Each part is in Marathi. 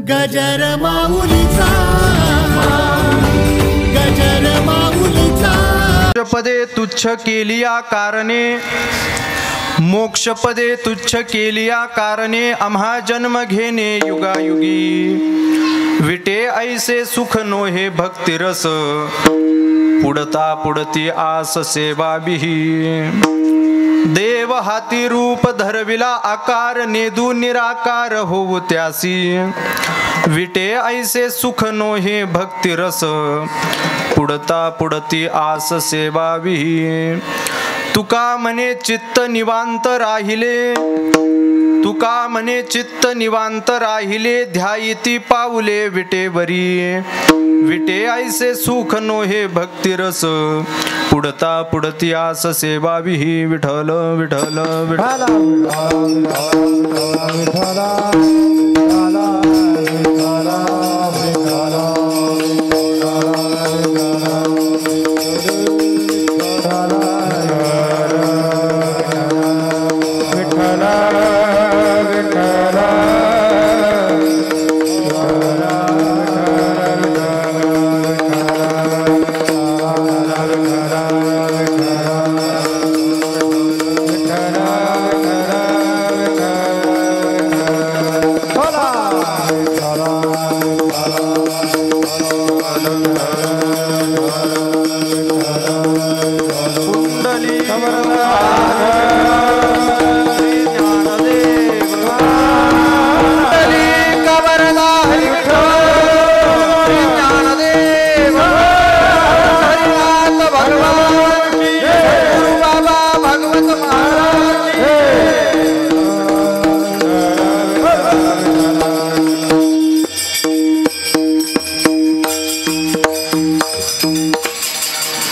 गजर माऊलीचा, गजर माऊलीचा. मोक्षपदे तुच्छ केलिया कारणे, मोक्षपदे तुच्छ केलिया कारणे आम्हा जन्म घेणे युगायुगी. विटे ऐसे सुख नोहे भक्तिरस, पुढता पुढती आस सेवा बिही. देव हाती रूप धरविला आकार, नेदू निराकार होऊ त्यासी. विटे ऐसे सुख नोहे भक्तिरस, पुढता पुढती आस सेवा बिही. तुका म्हणे चित्त निवांत राहिले, तुका म्हणे चित्त निवांत राहिले, ध्यायिती पाऊले विटेवरी. विटे ऐसे सुख नोहे भक्तिरस, पुढता पुढती आस सेवा बिही. विठ्ठल विठ्ठल विठ्ठल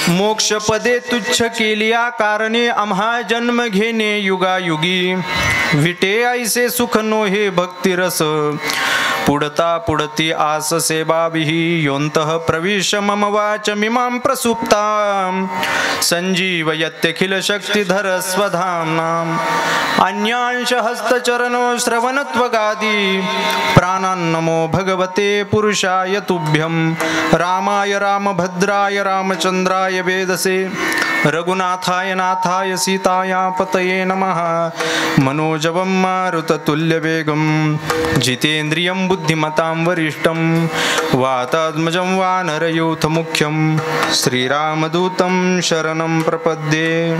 मोक्षपदे तुच्छ केलिया कारणे आम्हा जन्म घेणे युगायुगी. विटे ऐसे सुख नोहे भक्तिरस, पुढता पुढती आस सेवा बिही. योऽन्तः प्रविश मम वाचमिमां प्रसुप्तां, संजीवयत्यखिल शक्तिधर स्वधाम्नाम्. अन्यांश हस्तचरणो श्रवणत्वगादि, प्राणान्नमो भगवते पुरुषाय तुभ्यं. रामाय रामभद्राय रामचन्द्राय वेदसे, रघुनाथाय नाथाय सीताया पतये नमः. मनोजवं मारुततुल्यवेगं, जितेन्द्रियं बुद्धिमतां वरिष्ठं. वातात्मजं वानरयूथमुख्यं, श्रीरामदूतं शरणं प्रपद्ये.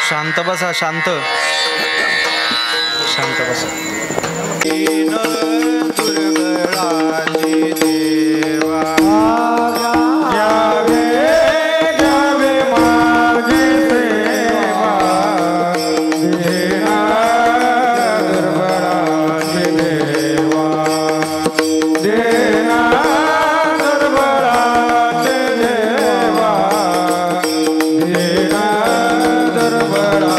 शांत बसा, शांत शांत बसा. दरबारा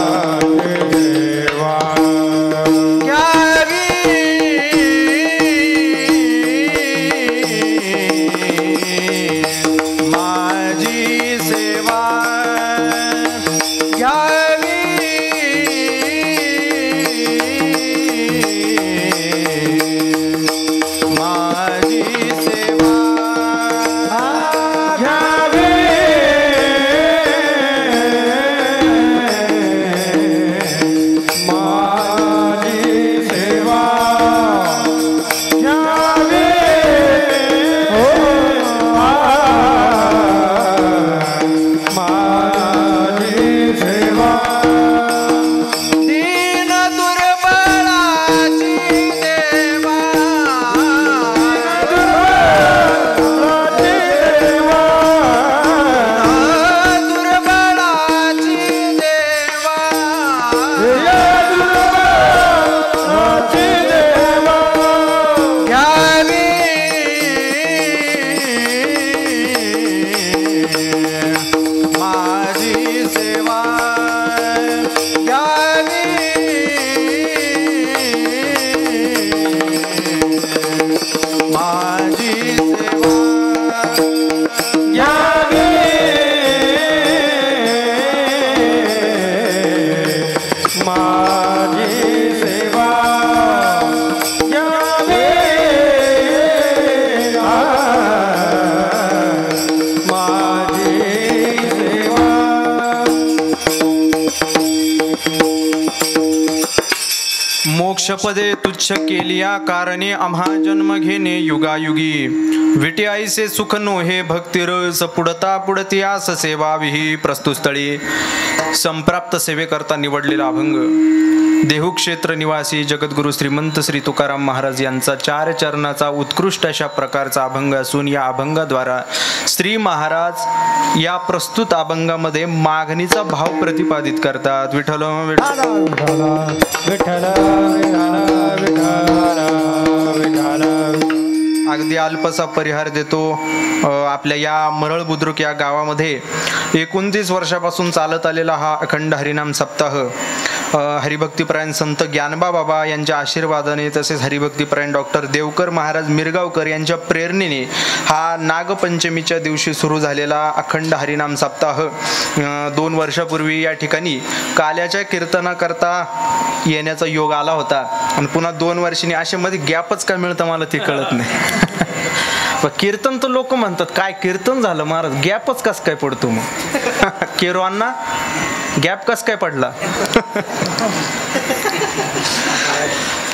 मोक्षपदे तुच्छ केलिया कारणे आम्हा जन्म घेणे युगायुगी विटी आईसे सुख नोहे भक्तिरस पुढता पुढती आस सेवाविही प्रस्तुतस्थळी संप्राप्त सेवेकरता निवडलेला अभंग देहू क्षेत्र निवासी जगद्गुरु श्रीमंत श्री तुकाराम महाराज यांचा 4 चरणाचा उत्कृष्ट अशा प्रकारचा अभंग असून या अभंगाद्वारा श्री महाराज या प्रस्तुत अभंगामध्ये मागणीचा भाव प्रतिपादित करतात. विठ्ठल विठ्ठल विठ्ठल विठ्ठल. अगदी अल्पसा परिहार देतो. आपल्या या मरळ बुद्रुक या गावामध्ये 29 वर्षापासून चालत आलेला हा अखंड हरिनाम सप्ताह हरिभक्तीपरायण संत ज्ञानबा बाबा यांच्या आशीर्वादाने तसेच हरिभक्तीपरायण डॉक्टर देवकर महाराज मिरगावकर यांच्या प्रेरणेने हा नागपंचमीच्या दिवशी सुरू झालेला अखंड हरिनाम सप्ताह 2 वर्षापूर्वी या ठिकाणी काल्याच्या कीर्तनाकरता येण्याचा योग आला होता आणि पुन्हा 2 वर्षांनी अशा मध्ये गॅपच काय मिळतं मला ते कळत नाही. कीर्तन तर लोक म्हणतात काय कीर्तन झालं महाराज गॅपच कस काय पडतो मग केरवांना गॅप कस काय पडला.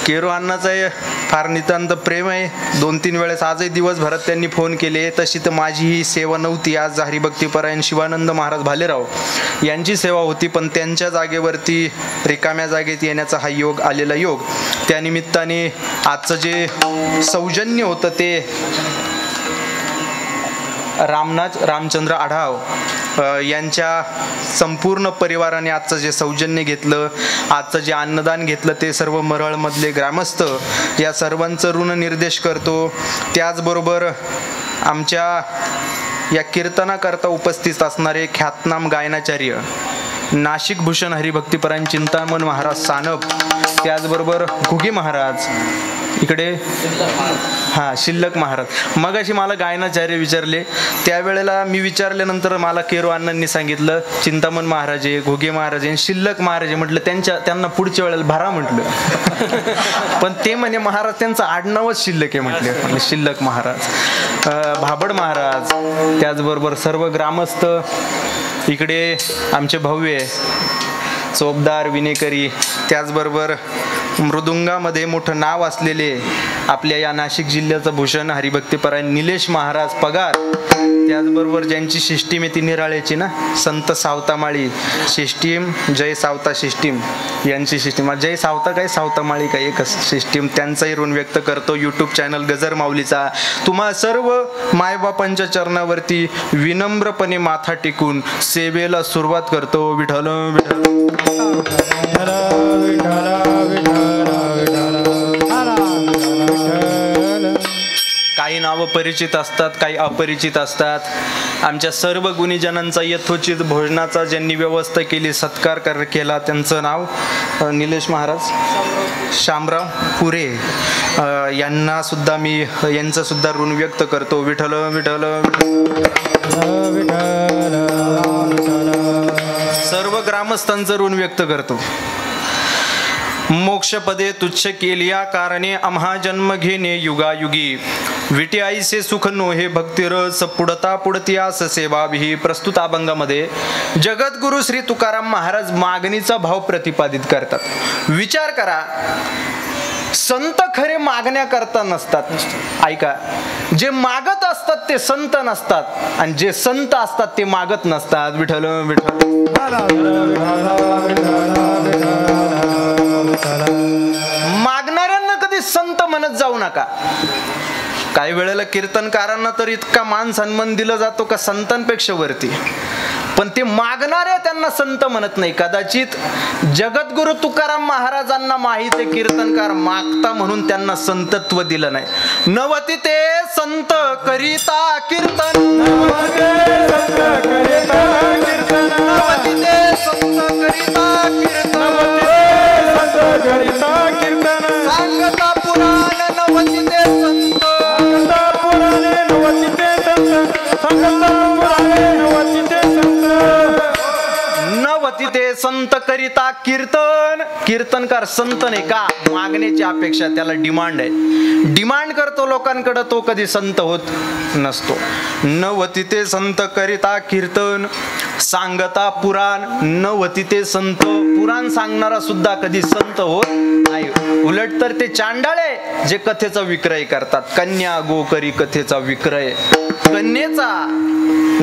केरो अण्णाचं फार नितांत प्रेम आहे. 2-3 वेळेस आजही दिवसभरात त्यांनी फोन केले. तशी तर माझी ही सेवा नव्हती. आज हरिभक्तीपरायण शिवानंद महाराज भालेराव यांची सेवा होती पण त्यांच्या जागेवरती रिकाम्या जागेत येण्याचा हा योग आलेला योग. त्यानिमित्ताने आजचं जे सौजन्य होतं ते रामचंद्र आढाव यांच्या संपूर्ण परिवाराने आजचं जे सौजन्य घेतलं आजचं जे अन्नदान घेतलं ते सर्व मरळमधले ग्रामस्थ या सर्वांचं ऋण निर्देश करतो. त्याचबरोबर आमच्या या कीर्तनाकरता उपस्थित असणारे ख्यातनाम गायनाचार्य नाशिक भूषण हरिभक्तीपरायण चिंतामण महाराज सानप त्याचबरोबर घुगे महाराज इकडे शिल्लक महाराज. मगाशी मला गायनाचार्य विचारले त्यावेळेला मी विचारल्यानंतर मला केरो अण्णांनी सांगितलं चिंतामण महाराज आहे घोगे महाराज आहे शिल्लक महाराज आहे. म्हटलं त्यांना पुढच्या वेळेला भरा म्हटलं पण ते म्हणजे महाराज त्यांचं आडनावच शिल्लक आहे म्हटले शिल्लक महाराज भाबड महाराज त्याचबरोबर सर्व ग्रामस्थ इकडे आमचे भव्य चोपदार विनेकरी त्याचबरोबर मृदुंगामध्ये मोठं नाव असलेले आपल्या या नाशिक जिल्ह्याचं भूषण हरिभक्तीपरायण निलेश महाराज पगार त्याचबरोबर ज्यांची सिस्टीम आहे ती निराळ्याची ना संत सावतामाळी सिस्टीम जय सावता सिस्टीम यांची सिस्टीम जय सावता काय सावतामाळी काय एकच सिस्टीम त्यांचाही ऋण व्यक्त करतो. यूट्यूब चॅनल गजर माऊलीचा तुम्हा सर्व मायबापांच्या चरणावरती विनम्रपणे माथा टेकून सेवेला सुरुवात करतो. विठ्ठल काही नावं परिचित असतात काही अपरिचित असतात. आमच्या सर्व गुणीजनांचा यथोचित भोजनाचा ज्यांनी व्यवस्था केली सत्कार केला त्यांचं नाव निलेश महाराज शामराव पुरे यांना सुद्धा मी यांचं सुद्धा ऋण व्यक्त करतो. विठ्ठल विठ्ठल सर्व ग्रामस्थांचं ऋण व्यक्त करतो. मोक्षपदे तुच्छ केलिया कारणे आम्हा जन्म घेणे युगायुगी विटी आईसे सुख नोहे भक्तिरस पुढता पुढती आस सेवाविही. प्रस्तुत अभंगामध्ये जगद्गुरु श्री तुकाराम महाराज मागणीचा भाव प्रतिपादित करतात. विचार करा संत खरे मागण्या करता नसतात. ऐका जे मागत असतात ते संत नसतात आणि जे संत असतात ते मागत नसतात. विठ्ठल विठ्ठल मागणाऱ्यांना कधी संत म्हणत जाऊ नका. काही वेळेला कीर्तनकारांना तर इतका मान सन्मान दिला जातो का संतांपेक्षा वरती पण ते मागणारे त्यांना संत म्हणत नाही. कदाचित जगद्गुरु तुकाराम महाराजांना माहित आहे कीर्तनकार मागता म्हणून त्यांना संतत्व दिलं नाही. नवती ते संत करिता कीर्तन नवती ते संत करिता कीर्तन सांगता पुराण नवती ते संत नवती ते संत करिता कीर्तन. कीर्तनकार संत नाही का, मागण्याची अपेक्षा, त्याला डिमांड आहे. डिमांड करतो लोकांकडे, तो कधी संत होत नसतो. नवती ते संत करिता कीर्तन, सांगता पुराण. नवती ते संत, पुराण सांगणारा सुद्धा कधी संत होत नाही. उलट तर ते चांडाळे जे कथेचा विक्रय करतात. कन्या गो करी कथेचा विक्रय. कन्येचा,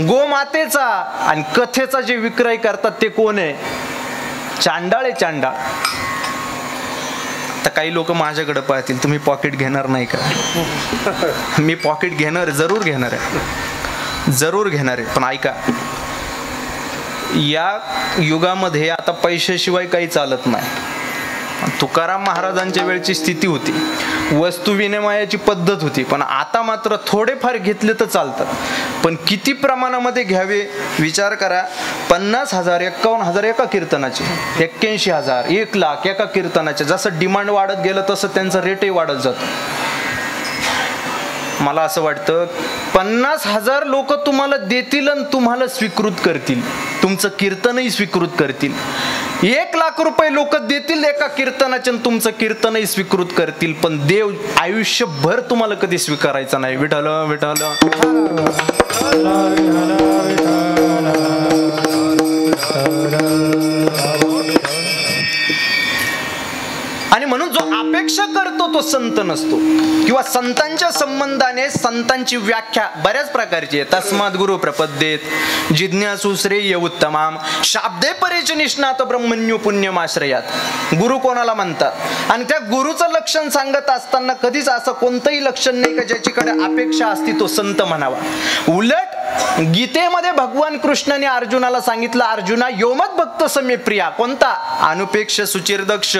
गोमातेचा आणि कथेचा जे विक्रय करतात ते कोण आहे? चांडाळे, चांडाळ. तर काही लोक माझ्याकडे पाहतील, तुम्ही पॉकेट घेणार नाही का? मी पॉकेट घेणार, जरूर घेणार आहे, जरूर घेणार आहे. पण ऐका, या युगामध्ये आता पैशाशिवाय काही चालत नाही. तुकाराम महाराजांच्या वेळची स्थिती होती, वस्तू विनिमयाची पद्धत होती. पण आता मात्र थोडेफार घेतले तर चालतात, पण किती प्रमाणामध्ये घ्यावे विचार करा. 50,000, 51,000 एका कीर्तनाचे, 81,000, 1,00,000 एका कीर्तनाचे. जसं डिमांड वाढत गेलं तसं त्यांचा रेटही वाढत जातो. मला असं वाटतं 50,000 लोक तुम्हाला देतील आणि तुम्हाला स्वीकृत करतील, तुमचं कीर्तनही स्वीकृत करतील. 1,00,000 रुपये लोक देतील एका कीर्तनाचे आणि तुमचं कीर्तनही स्वीकृत करतील, पण देव आयुष्यभर तुम्हाला कधी स्वीकारायचा नाही. विठ्ठल विठ्ठल. आणि म्हणून जो अपेक्षा करतो तो संत नसतो. किंवा संतांच्या संबंधाने संतांची व्याख्या बऱ्याच प्रकारची आहे. तस्मात् गुरु प्रपद्येत जिज्ञासु श्रेय उत्तमाम शाब्दे परेच निष्णात ब्रह्मण्यो पुण्यमाश्रयात. गुरु कोणाला म्हणतात? आणि त्या गुरुचं लक्षण सांगत असताना कधीच असं कोणतंही लक्षण नाही का ज्याच्याकडे अपेक्षा असती तो संत म्हणावा. उलट गीतेमध्ये भगवान कृष्णाने अर्जुनाला सांगितलं, अर्जुना योमत भक्त समे प्रिया. कोणता? अनुपेक्ष सुचिर्दक्ष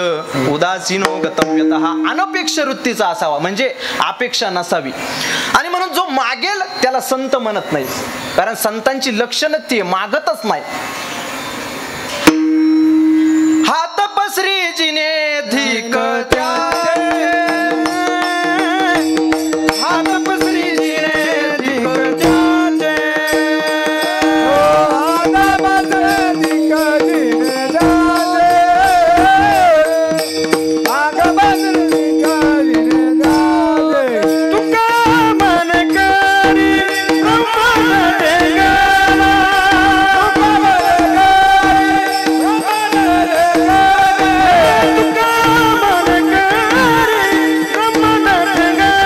उदासीनो गतव्यतः. अनपेक्ष वृत्तीचा असावा, म्हणजे अपेक्षा नसावी. आणि म्हणून जो मागेल त्याला संत म्हणत नाही, कारण संतांची लक्षणच ती मागतच नाही. हात पसरी जिने धिक त्याचे, हात पसरी जिने धिक त्याचे, हात पसरी धिक जिने त्याचे, आग पसरी धिक जिने त्याचे. तुका मन करी ब्रह्मन देगला, तुका मन करी ब्रह्मन देगला, तुका मन करी ब्रह्मन देगला,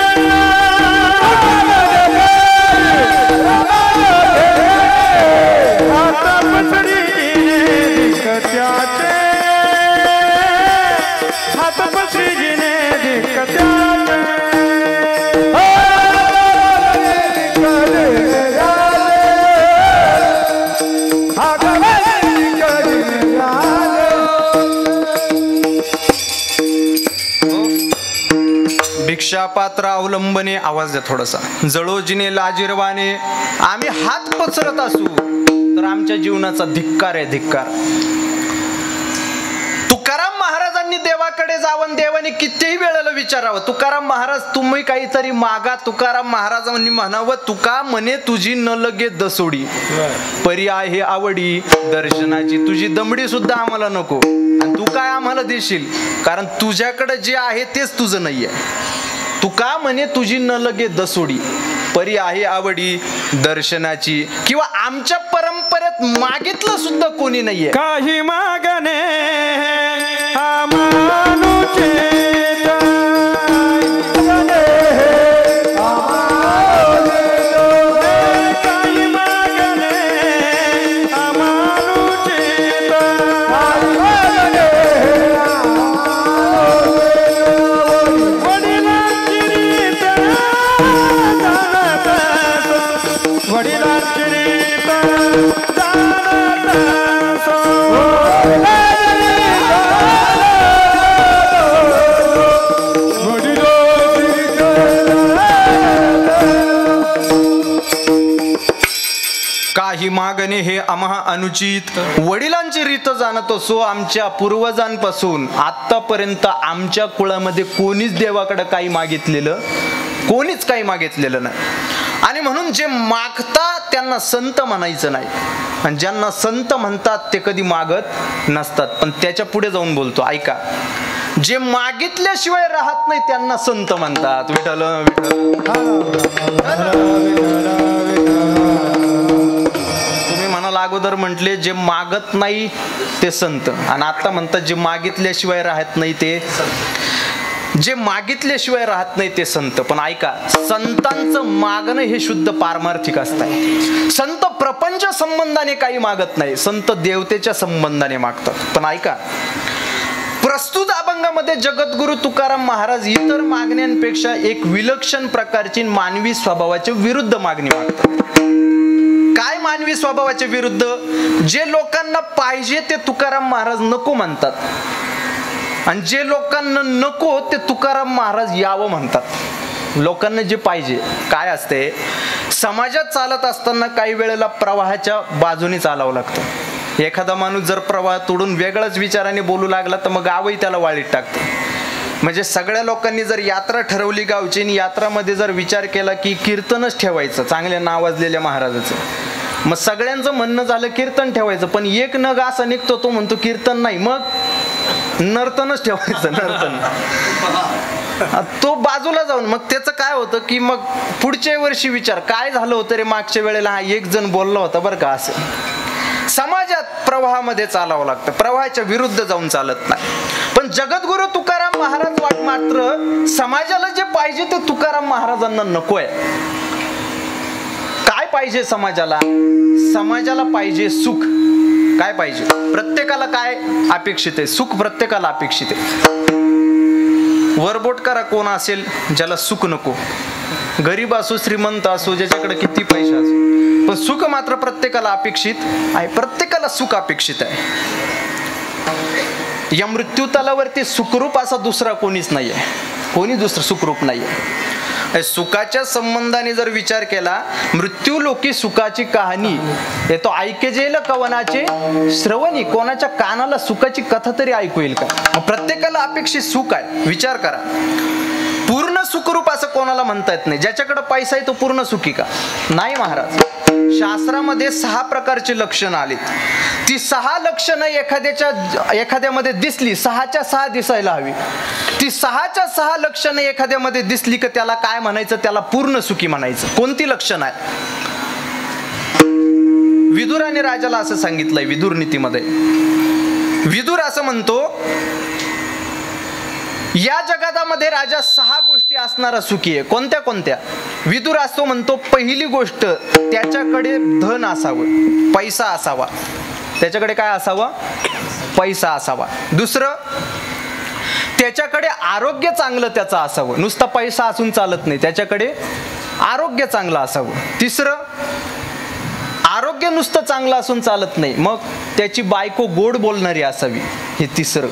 हात पसरी धिक त्याचे, हात पसरी जिने धिक त्याचे, भिक्षापात्र अवलंबने. आवाज द्या थोडासा. जळोजीने लाजिरवाने. आम्ही हात पसरत असू तर आमच्या जीवनाचा धिक्कार आहे, धिक्कार. तुकाराम महाराजांनी देवाकडे जावं, देवाने कितीही वेळेला विचारावं, तुकाराम महाराज तुम्ही काहीतरी मागा. तुकाराम महाराजांनी म्हणावं, तुका म्हणे तुझी न लगे दसोडी, परी आहे आवडी दर्शनाची. तुझी दमडी सुद्धा आम्हाला नको, आणि तू काय आम्हाला देशील, कारण तुझ्याकडे जे आहे तेच तुझं नाहीये. तुका म्हणे तुझी न लगे दसोडी, परी आहे आवडी दर्शनाची. किंवा आमच्या परंपरेत मागितलं सुद्धा कोणी नाहीये. काही मागणे आमानुचे काही मागणे हे आम्हा अनुचित. वडिलांची रीत जाणतो सो आमच्या पूर्वजांपासून आतापर्यंत आमच्या कुळामध्ये कोणीच देवाकडे काही मागितलेलं, कोणीच काही मागितलेलं नाही. आणि म्हणून जे मागता त्यांना संत म्हणायचं नाही. आणि ज्यांना संत म्हणतात ते कधी मागत नसतात. पण त्याच्या पुढे जाऊन बोलतो, ऐका, जे मागितल्याशिवाय राहत नाही त्यांना संत म्हणतात. विठ्ठल तुम्ही म्हणाला अगोदर म्हटले जे मागत नाही ते संत, आणि आता म्हणतात जे मागितल्याशिवाय राहत नाही ते, जे मागितल्याशिवाय राहत नाही ते संत. पण ऐका, संतांचं मागणं हे शुद्ध पारमार्थिक असतं. संत प्रपंच संबंधाने काही मागत नाही, संत देवतेच्या संबंधाने मागतात. पण ऐका, प्रस्तुत अभंगामध्ये जगद्गुरु तुकाराम महाराज इतर मागण्यांपेक्षा एक विलक्षण प्रकारची मानवी स्वभावाच्या विरुद्ध मागणी मागतात. काय मानवी स्वभावाच्या विरुद्ध? जे लोकांना पाहिजे ते तुकाराम महाराज नको म्हणतात, आणि जे लोकांना नको ते तुकाराम महाराज यावं म्हणतात. लोकांना जे पाहिजे काय असते, समाजात चालत असताना काही वेळेला प्रवाहाच्या बाजूने चालावं लागतं. एखादा माणूस जर प्रवाह तोडून वेगळ्याच विचाराने बोलू लागला तर मग गावही त्याला वाळीत टाकतं. म्हणजे सगळ्या लोकांनी जर यात्रा ठरवली गावची, आणि यात्रामध्ये जर विचार केला की कीर्तनच ठेवायचं चांगल्या नावाजलेल्या महाराजाचं, मग सगळ्यांचं म्हणणं झालं कीर्तन ठेवायचं, पण एक नग असा निघतो तो म्हणतो कीर्तन नाही, मग नर्तनच ठेवायचं, नर्तन. तो बाजूला जाऊन मग त्याचं काय होतं की मग पुढच्या वर्षी विचार काय झालं होतं रे मागच्या वेळेला, हा एक जण बोलला होता बरं का. असं समाजात प्रवाहामध्ये चालावं लागतं, प्रवाहाच्या विरुद्ध जाऊन चालत नाही. पण जगद्गुरु तुकाराम महाराज वाट मात्र समाजाला जे पाहिजे ते तुकाराम महाराजांना नकोय. काय पाहिजे समाजाला? समाजाला पाहिजे सुख. काय पाहिजे? प्रत्येकाला काय अपेक्षित आहे? सुख प्रत्येकाला अपेक्षित आहे. वरबोट करा कोण असेल ज्याला सुख नको, गरीब असो श्रीमंत असो, ज्याच्याकडे किती पैसे असो, पण सुख मात्र प्रत्येकाला अपेक्षित आहे. प्रत्येकाला सुख अपेक्षित आहे. या मृत्यू तलावरती सुखरूप असा दुसरा कोणीच नाहीये, कोणी दुसरं सुखरूप नाहीये. सुखाच्या संबंधाने जर विचार केला, मृत्यू लोकी सुखाची कहाणी येतो ऐके जेल कवनाचे श्रवणी, कोणाच्या कानाला सुखाची कथा तरी ऐकू येईल का? प्रत्येकाला अपेक्षित सुख आहे. विचार करा, पूर्ण सुखरूप असं कोणाला म्हणता येत नाही. ज्याच्याकडे पैसा आहे तो पूर्ण सुखी का? नाही महाराज. शास्त्रामध्ये 6 प्रकारची लक्षणं आलीत. ती 6 लक्षणं एखाद्यामध्ये दिसली, 6च्या 6 दिसायला हवी. ती 6च्या 6 लक्षणं एखाद्यामध्ये दिसली की त्याला काय म्हणायचं? त्याला पूर्ण सुखी म्हणायचं. कोणती लक्षणं आहे? विदुराने राजाला असं सांगितलंय विदुर नीतीमध्ये. विदुर असं म्हणतो, या जगामध्ये राजा 6 गोष्टी असणारा सुखी आहे. कोणत्या कोणत्या? विदुर असतो म्हणतो, पहिली गोष्ट त्याच्याकडे धन असावं, पैसा असावा. त्याच्याकडे काय असावं? पैसा असावा. दुसरं, त्याच्याकडे आरोग्य चांगलं त्याचं असावं. नुसता पैसा असून चालत नाही, त्याच्याकडे आरोग्य चांगलं असावं. तिसरं, आरोग्य नुसतं चांगलं असून चालत नाही, मग त्याची बायको गोड बोलणारी असावी. हे तिसरं.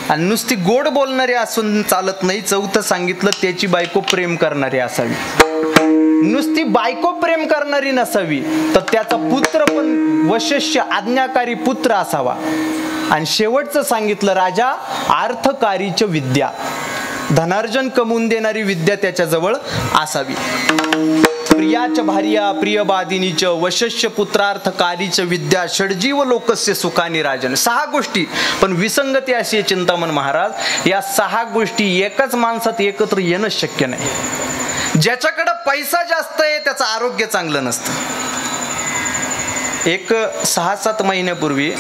आणि नुसती गोड बोलणारी असून चालत नाही. चौथं सांगितलं, त्याची बायको प्रेम करणारी असावी. नुसती बायको प्रेम करणारी नसावी, तर त्याचा पुत्र पण वशस्य आज्ञाकारी पुत्र असावा. आणि शेवटचं सांगितलं, राजा अर्थकारीच विद्या, धनार्जन कमवून देणारी विद्या त्याच्याजवळ असावी. प्रियाच भार्या प्रियबादिनीच वशस्य पुत्रार्थकारीच विद्या षडजीव लोकस्य सुखानी राजन. 6 गोष्टी. पण विसंगती अशी आहे चिंतामण महाराज, या 6 गोष्टी एकाच माणसात एकत्र येणं शक्य नाही. ज्याच्याकडे पैसा जास्त आहे त्याचं आरोग्य चांगलं नसतं. एक 6-7 महिन्यापूर्वी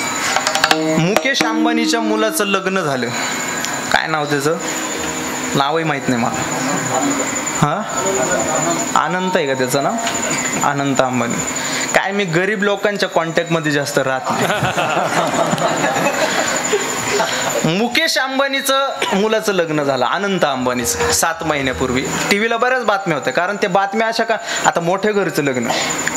मुकेश अंबानीच्या मुलाचं लग्न झालं. काय नाव त्याचं? नावही माहित नाही मला. अनंत आहे का त्याचं नाव? अनंत अंबानी. काय मी गरीब लोकांच्या कॉन्टॅक्ट मध्ये जास्त राहत नाही. मुकेश अंबानीचं मुलाचं लग्न झालं, अनंत अंबानीचं, 7 महिन्यापूर्वी. टीव्हीला बऱ्याच बातम्या होत्या. कारण ते बातम्या अशा का, आता मोठ्या घरचं लग्न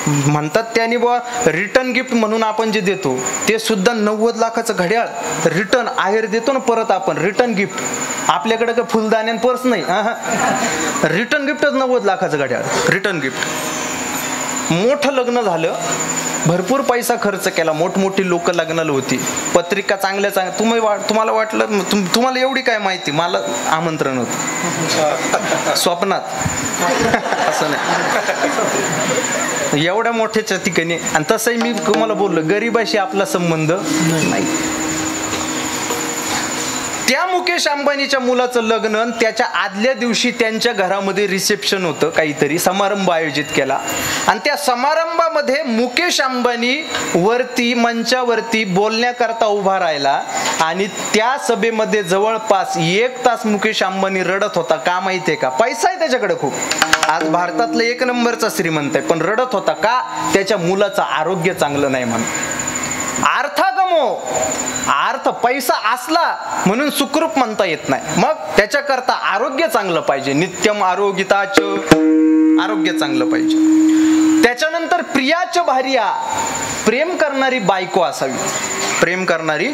म्हणतात त्यांनी बुवा रिटर्न गिफ्ट म्हणून आपण जे देतो ते सुद्धा 90 लाखाचं घड्याळ रिटर्न आहेर देतो ना परत आपण. रिटर्न गिफ्ट आपल्याकडे काय फुलदाण्या पर्स नाही, रिटर्न गिफ्टच 90 लाखाचं घड्याळ रिटर्न गिफ्ट. मोठं लग्न झालं भरपूर पैसा खर्च केला, मोठमोठी लोक लग्नाला होती, पत्रिका चांगल्या तुम्हाला वाटलं तुम्हाला एवढी काय माहिती, मला आमंत्रण होतं स्वप्नात असं नाही, एवढ्या मोठ्याच्या ठिकाणी. आणि तसंही मी तुम्हाला बोललो, गरीबाशी आपला संबंध नाही. त्या मुकेश अंबानीच्या मुलाचं लग्न, त्याच्या आदल्या दिवशी त्यांच्या घरामध्ये रिसेप्शन होतं, काहीतरी समारंभ आयोजित केला. आणि त्या समारंभामध्ये मुकेश अंबानी वरती मंचावरती बोलण्याकरता उभा राहिला. आणि त्या सभेमध्ये जवळपास 1 तास मुकेश अंबानी रडत होता. का माहितीये का? पैसा आहे त्याच्याकडे खूप, आज भारतातलं 1 नंबरचा श्रीमंत आहे, पण रडत होता का? त्याच्या मुलाचं आरोग्य चांगलं नाही म्हणून. अर्थ पैसा असला म्हणून सुखरूप म्हणता येत नाही, मग त्याच्याकरता आरोग्य चांगलं पाहिजे. नित्यम आरोग्यताच, आरोग्य चांगलं पाहिजे. त्याच्यानंतर प्रियाच भार्या, प्रेम करणारी बायको असावी, प्रेम करणारी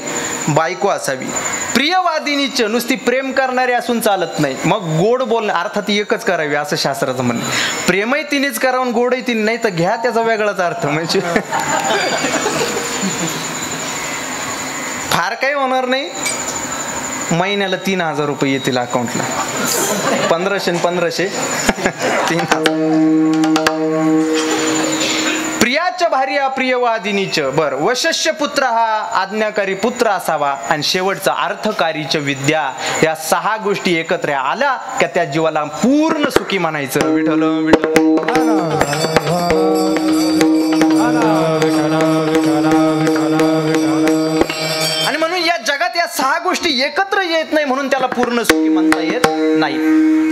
बायको असावी. प्रियवादिनीच, नुसती प्रेम करणारी असून चालत नाही, मग गोड बोलणं, अर्थात एकच करावी असं शास्त्राचं म्हणणं. प्रेमही तिनेच करावं, गोडही तिने, नाही तर घ्या त्याचा वेगळाच अर्थ. म्हणजे फार काही होणार नाही, महिन्याला 3,000 रुपये येतील अकाउंटला, 1500 3,000. प्रियाच्या भार्या प्रियवादिनीच. बर, वशस्य पुत्र हा आज्ञाकारी पुत्र असावा. आणि शेवटचा अर्थकारीच विद्या. या 6 गोष्टी एकत्र आल्या का त्या जीवाला पूर्ण सुखी म्हणायचं. विठ्ठल विठ्ठल. आणि म्हणून या जगात या 6 गोष्टी एकत्र येत नाही म्हणून त्याला पूर्ण सुखी म्हणता येत नाही.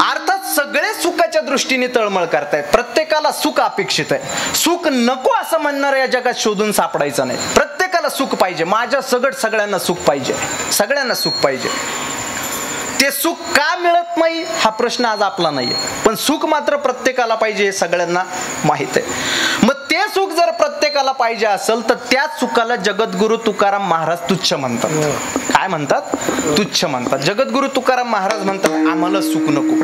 अर्थात सगळे सुखाच्या दृष्टीने तळमळ करतायत, प्रत्येकाला सुख अपेक्षित आहे. सुख नको असं म्हणणाऱ्या या जगात शोधून सापडायचं नाही. प्रत्येकाला सुख पाहिजे, माझ्या सगळ्यांना सुख पाहिजे, सगळ्यांना सुख पाहिजे. ते सुख का मिळत नाही हा प्रश्न आज आपला नाहीये, पण सुख मात्र प्रत्येकाला पाहिजे हे सगळ्यांना माहित आहे. मग ते सुख जर प्रत्येकाला पाहिजे असेल तर त्याच सुखाला जगद्गुरु तुकाराम महाराज तुच्छ म्हणतात. काय म्हणतात? तुच्छ म्हणतात. जगद्गुरु तुकाराम महाराज म्हणतात आम्हाला सुख नको.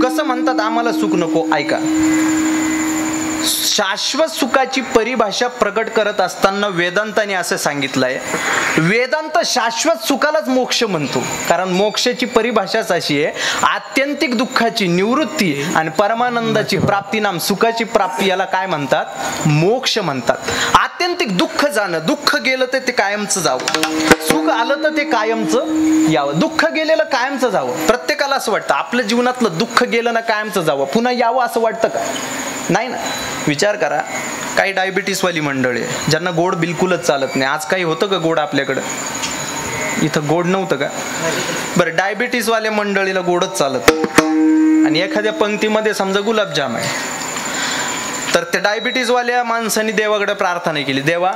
कसं म्हणतात आम्हाला सुख नको? ऐका. शाश्वत सुखाची परिभाषा प्रकट करत असताना वेदांताने असं सांगितलंय, वेदांत शाश्वत सुखालाच मोक्ष म्हणतो, कारण मोक्षाची परिभाषाच अशी आहे, आत्यंतिक दुःखाची निवृत्ती आणि परमानंदाची प्राप्ती नाम सुखाची प्राप्ती, याला काय म्हणतात? मोक्ष म्हणतात. आत्यंतिक दुःख जाणं, दुःख गेलं तर ते कायमचं जावं, सुख आलं तर ते कायमचं यावं. दुःख गेलेलं कायमचं जावं. प्रत्येकाला असं वाटतं आपल्या जीवनातलं दुःख गेलं ना कायमचं जावं, पुन्हा यावं असं वाटतं का? नाही ना. विचार करा, काही डायबिटीसवाली मंडळी आहे ज्यांना गोड बिलकुलच चालत नाही. आज काही होतं का गोड आपल्याकडं? इथं गोड नव्हतं का? बरं, डायबिटीसवाल्या मंडळीला गोडच चालत आणि एखाद्या पंक्तीमध्ये समजा गुलाबजाम आहे, तर त्या डायबिटीसवाल्या माणसाने देवाकडे प्रार्थना केली, देवा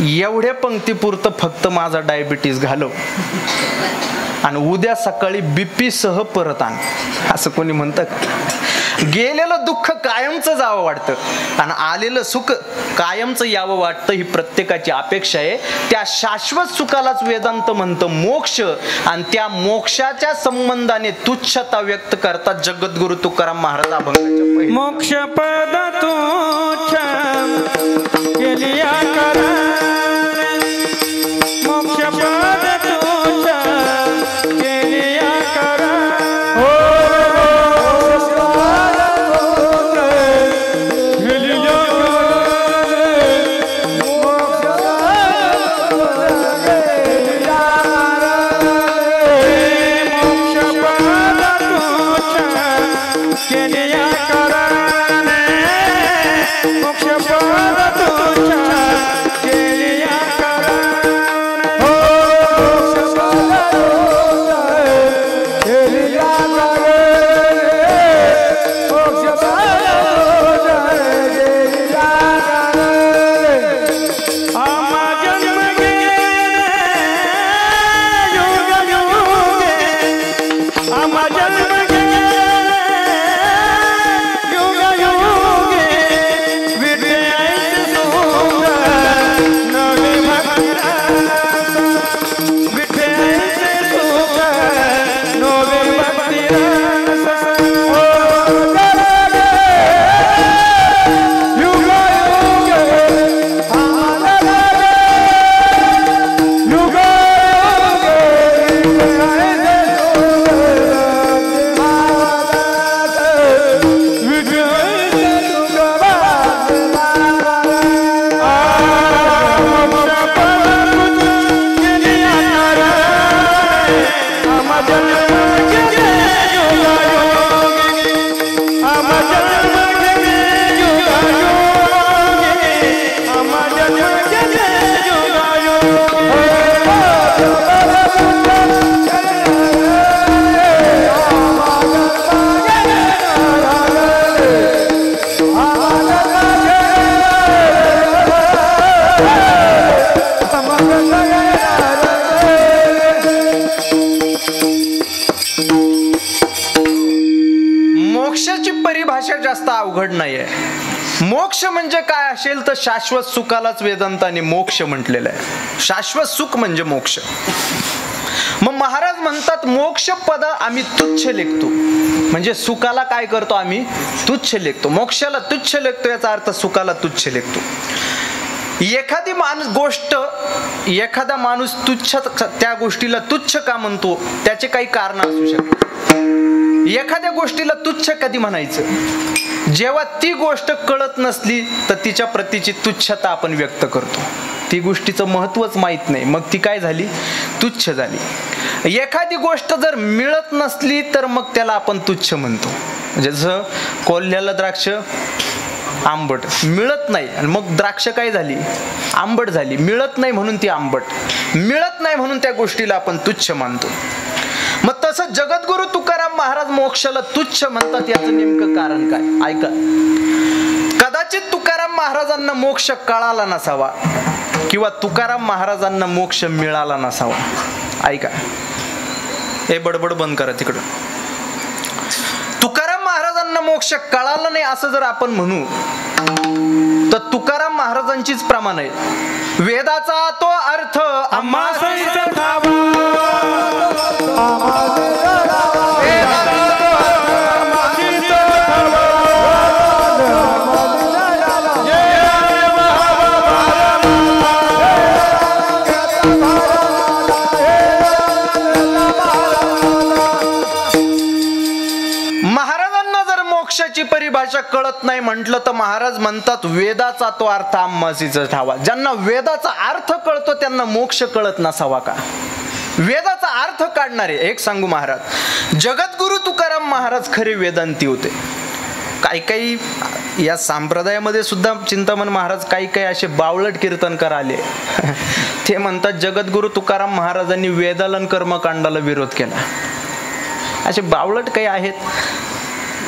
एवढ्या पंक्तीपुरतं फक्त माझा डायबिटीस घालव आणि उद्या सकाळी बीपी सह परत आण. असं कोणी म्हणतं का? गेलेलं दुःख कायमचं जावं वाटतं आणि आलेलं सुख कायमचं यावं वाटतं, ही प्रत्येकाची अपेक्षा आहे. त्या शाश्वत सुखालाच वेदांत म्हणतं मोक्ष, आणि त्या मोक्षाच्या संबंधाने तुच्छता व्यक्त करतात जगद्गुरु तुकाराम महाराज अभंगाच्या पहिल्या. मोक्ष पद तुच्छ केलिया करा, मोक्ष पद तुच्छ केलिया करा. जन्म घेणे योगायोगी आम्हा जन्म घेणे योगायोगी आम्हा जन्म घेणे मोक्षाची परिभाषा जास्त अवघड नाहीये. मोक्ष म्हणजे काय असेल तर शाश्वत सुखालाच वेदांताने मोक्ष म्हटलेलं आहे. शाश्वत सुख म्हणजे मोक्ष. मग महाराज म्हणतात मोक्ष पद आम्ही तुच्छ लेखतो. म्हणजे सुखाला काय करतो आम्ही? तुच्छ लेखतो. मोक्षाला तुच्छ लेखतो याचा अर्थ सुखाला तुच्छ लेखतो. एखादी एखादा माणूस तुच्छ त्या गोष्टीला तुच्छ का म्हणतो त्याचे काही कारण असू शकतात. एखाद्या गोष्टीला तुच्छ कधी म्हणायचं? जेव्हा ती गोष्ट कळत नसली तर तिच्या प्रतीची तुच्छता आपण व्यक्त करतो. ती गोष्टीचं महत्वच माहित नाही, मग ती काय झाली? तुच्छ झाली. एखादी गोष्ट जर मिळत नसली तर मग त्याला आपण तुच्छ म्हणतो. जसं कोल्ह्याला द्राक्ष आंबट मिळत नाही आणि मग द्राक्ष काय झाली? आंबट झाली. मिळत नाही म्हणून ती आंबट, मिळत नाही म्हणून त्या गोष्टीला आपण तुच्छ मानतो. मग तसं जगद्गुरु तुकाराम महाराज मोक्षाला तुच्छ म्हणतात, याचं नेमकं कारण काय? ऐका. कदाचित तुकाराम महाराजांना मोक्ष कळाला नसावा किंवा तुकाराम महाराजांना मोक्ष मिळाला नसावा. ऐका, हे बडबड बंद करा तिकडं. तुकाराम महाराजांना मोक्ष कळाला नाही असं जर आपण म्हणू तर तुकाराम महाराजांचीच प्रमाण आहे. वेदाचा तो अर्थ आम्हा सहित ठावा मोक्षाची परिभाषा कळत नाही म्हटलं तर महाराज म्हणतात वेदाचा तो अर्थ आम्हासीच ठावा. ज्यांना वेदाचा अर्थ कळतो त्यांना मोक्ष कळत नसावा का? वेदाचा अर्थ काढणारे एक सांगू महाराज, जगद्गुरु तुकाराम महाराज खरे वेदांती होते. काही या संप्रदायामध्ये सुद्धा चिंतामण महाराज काही असे बावळट कीर्तनकार आले. ते म्हणतात जगद्गुरु तुकाराम महाराजांनी वेदालन कर्मकांडाला विरोध केला. असे बावळट काही आहेत.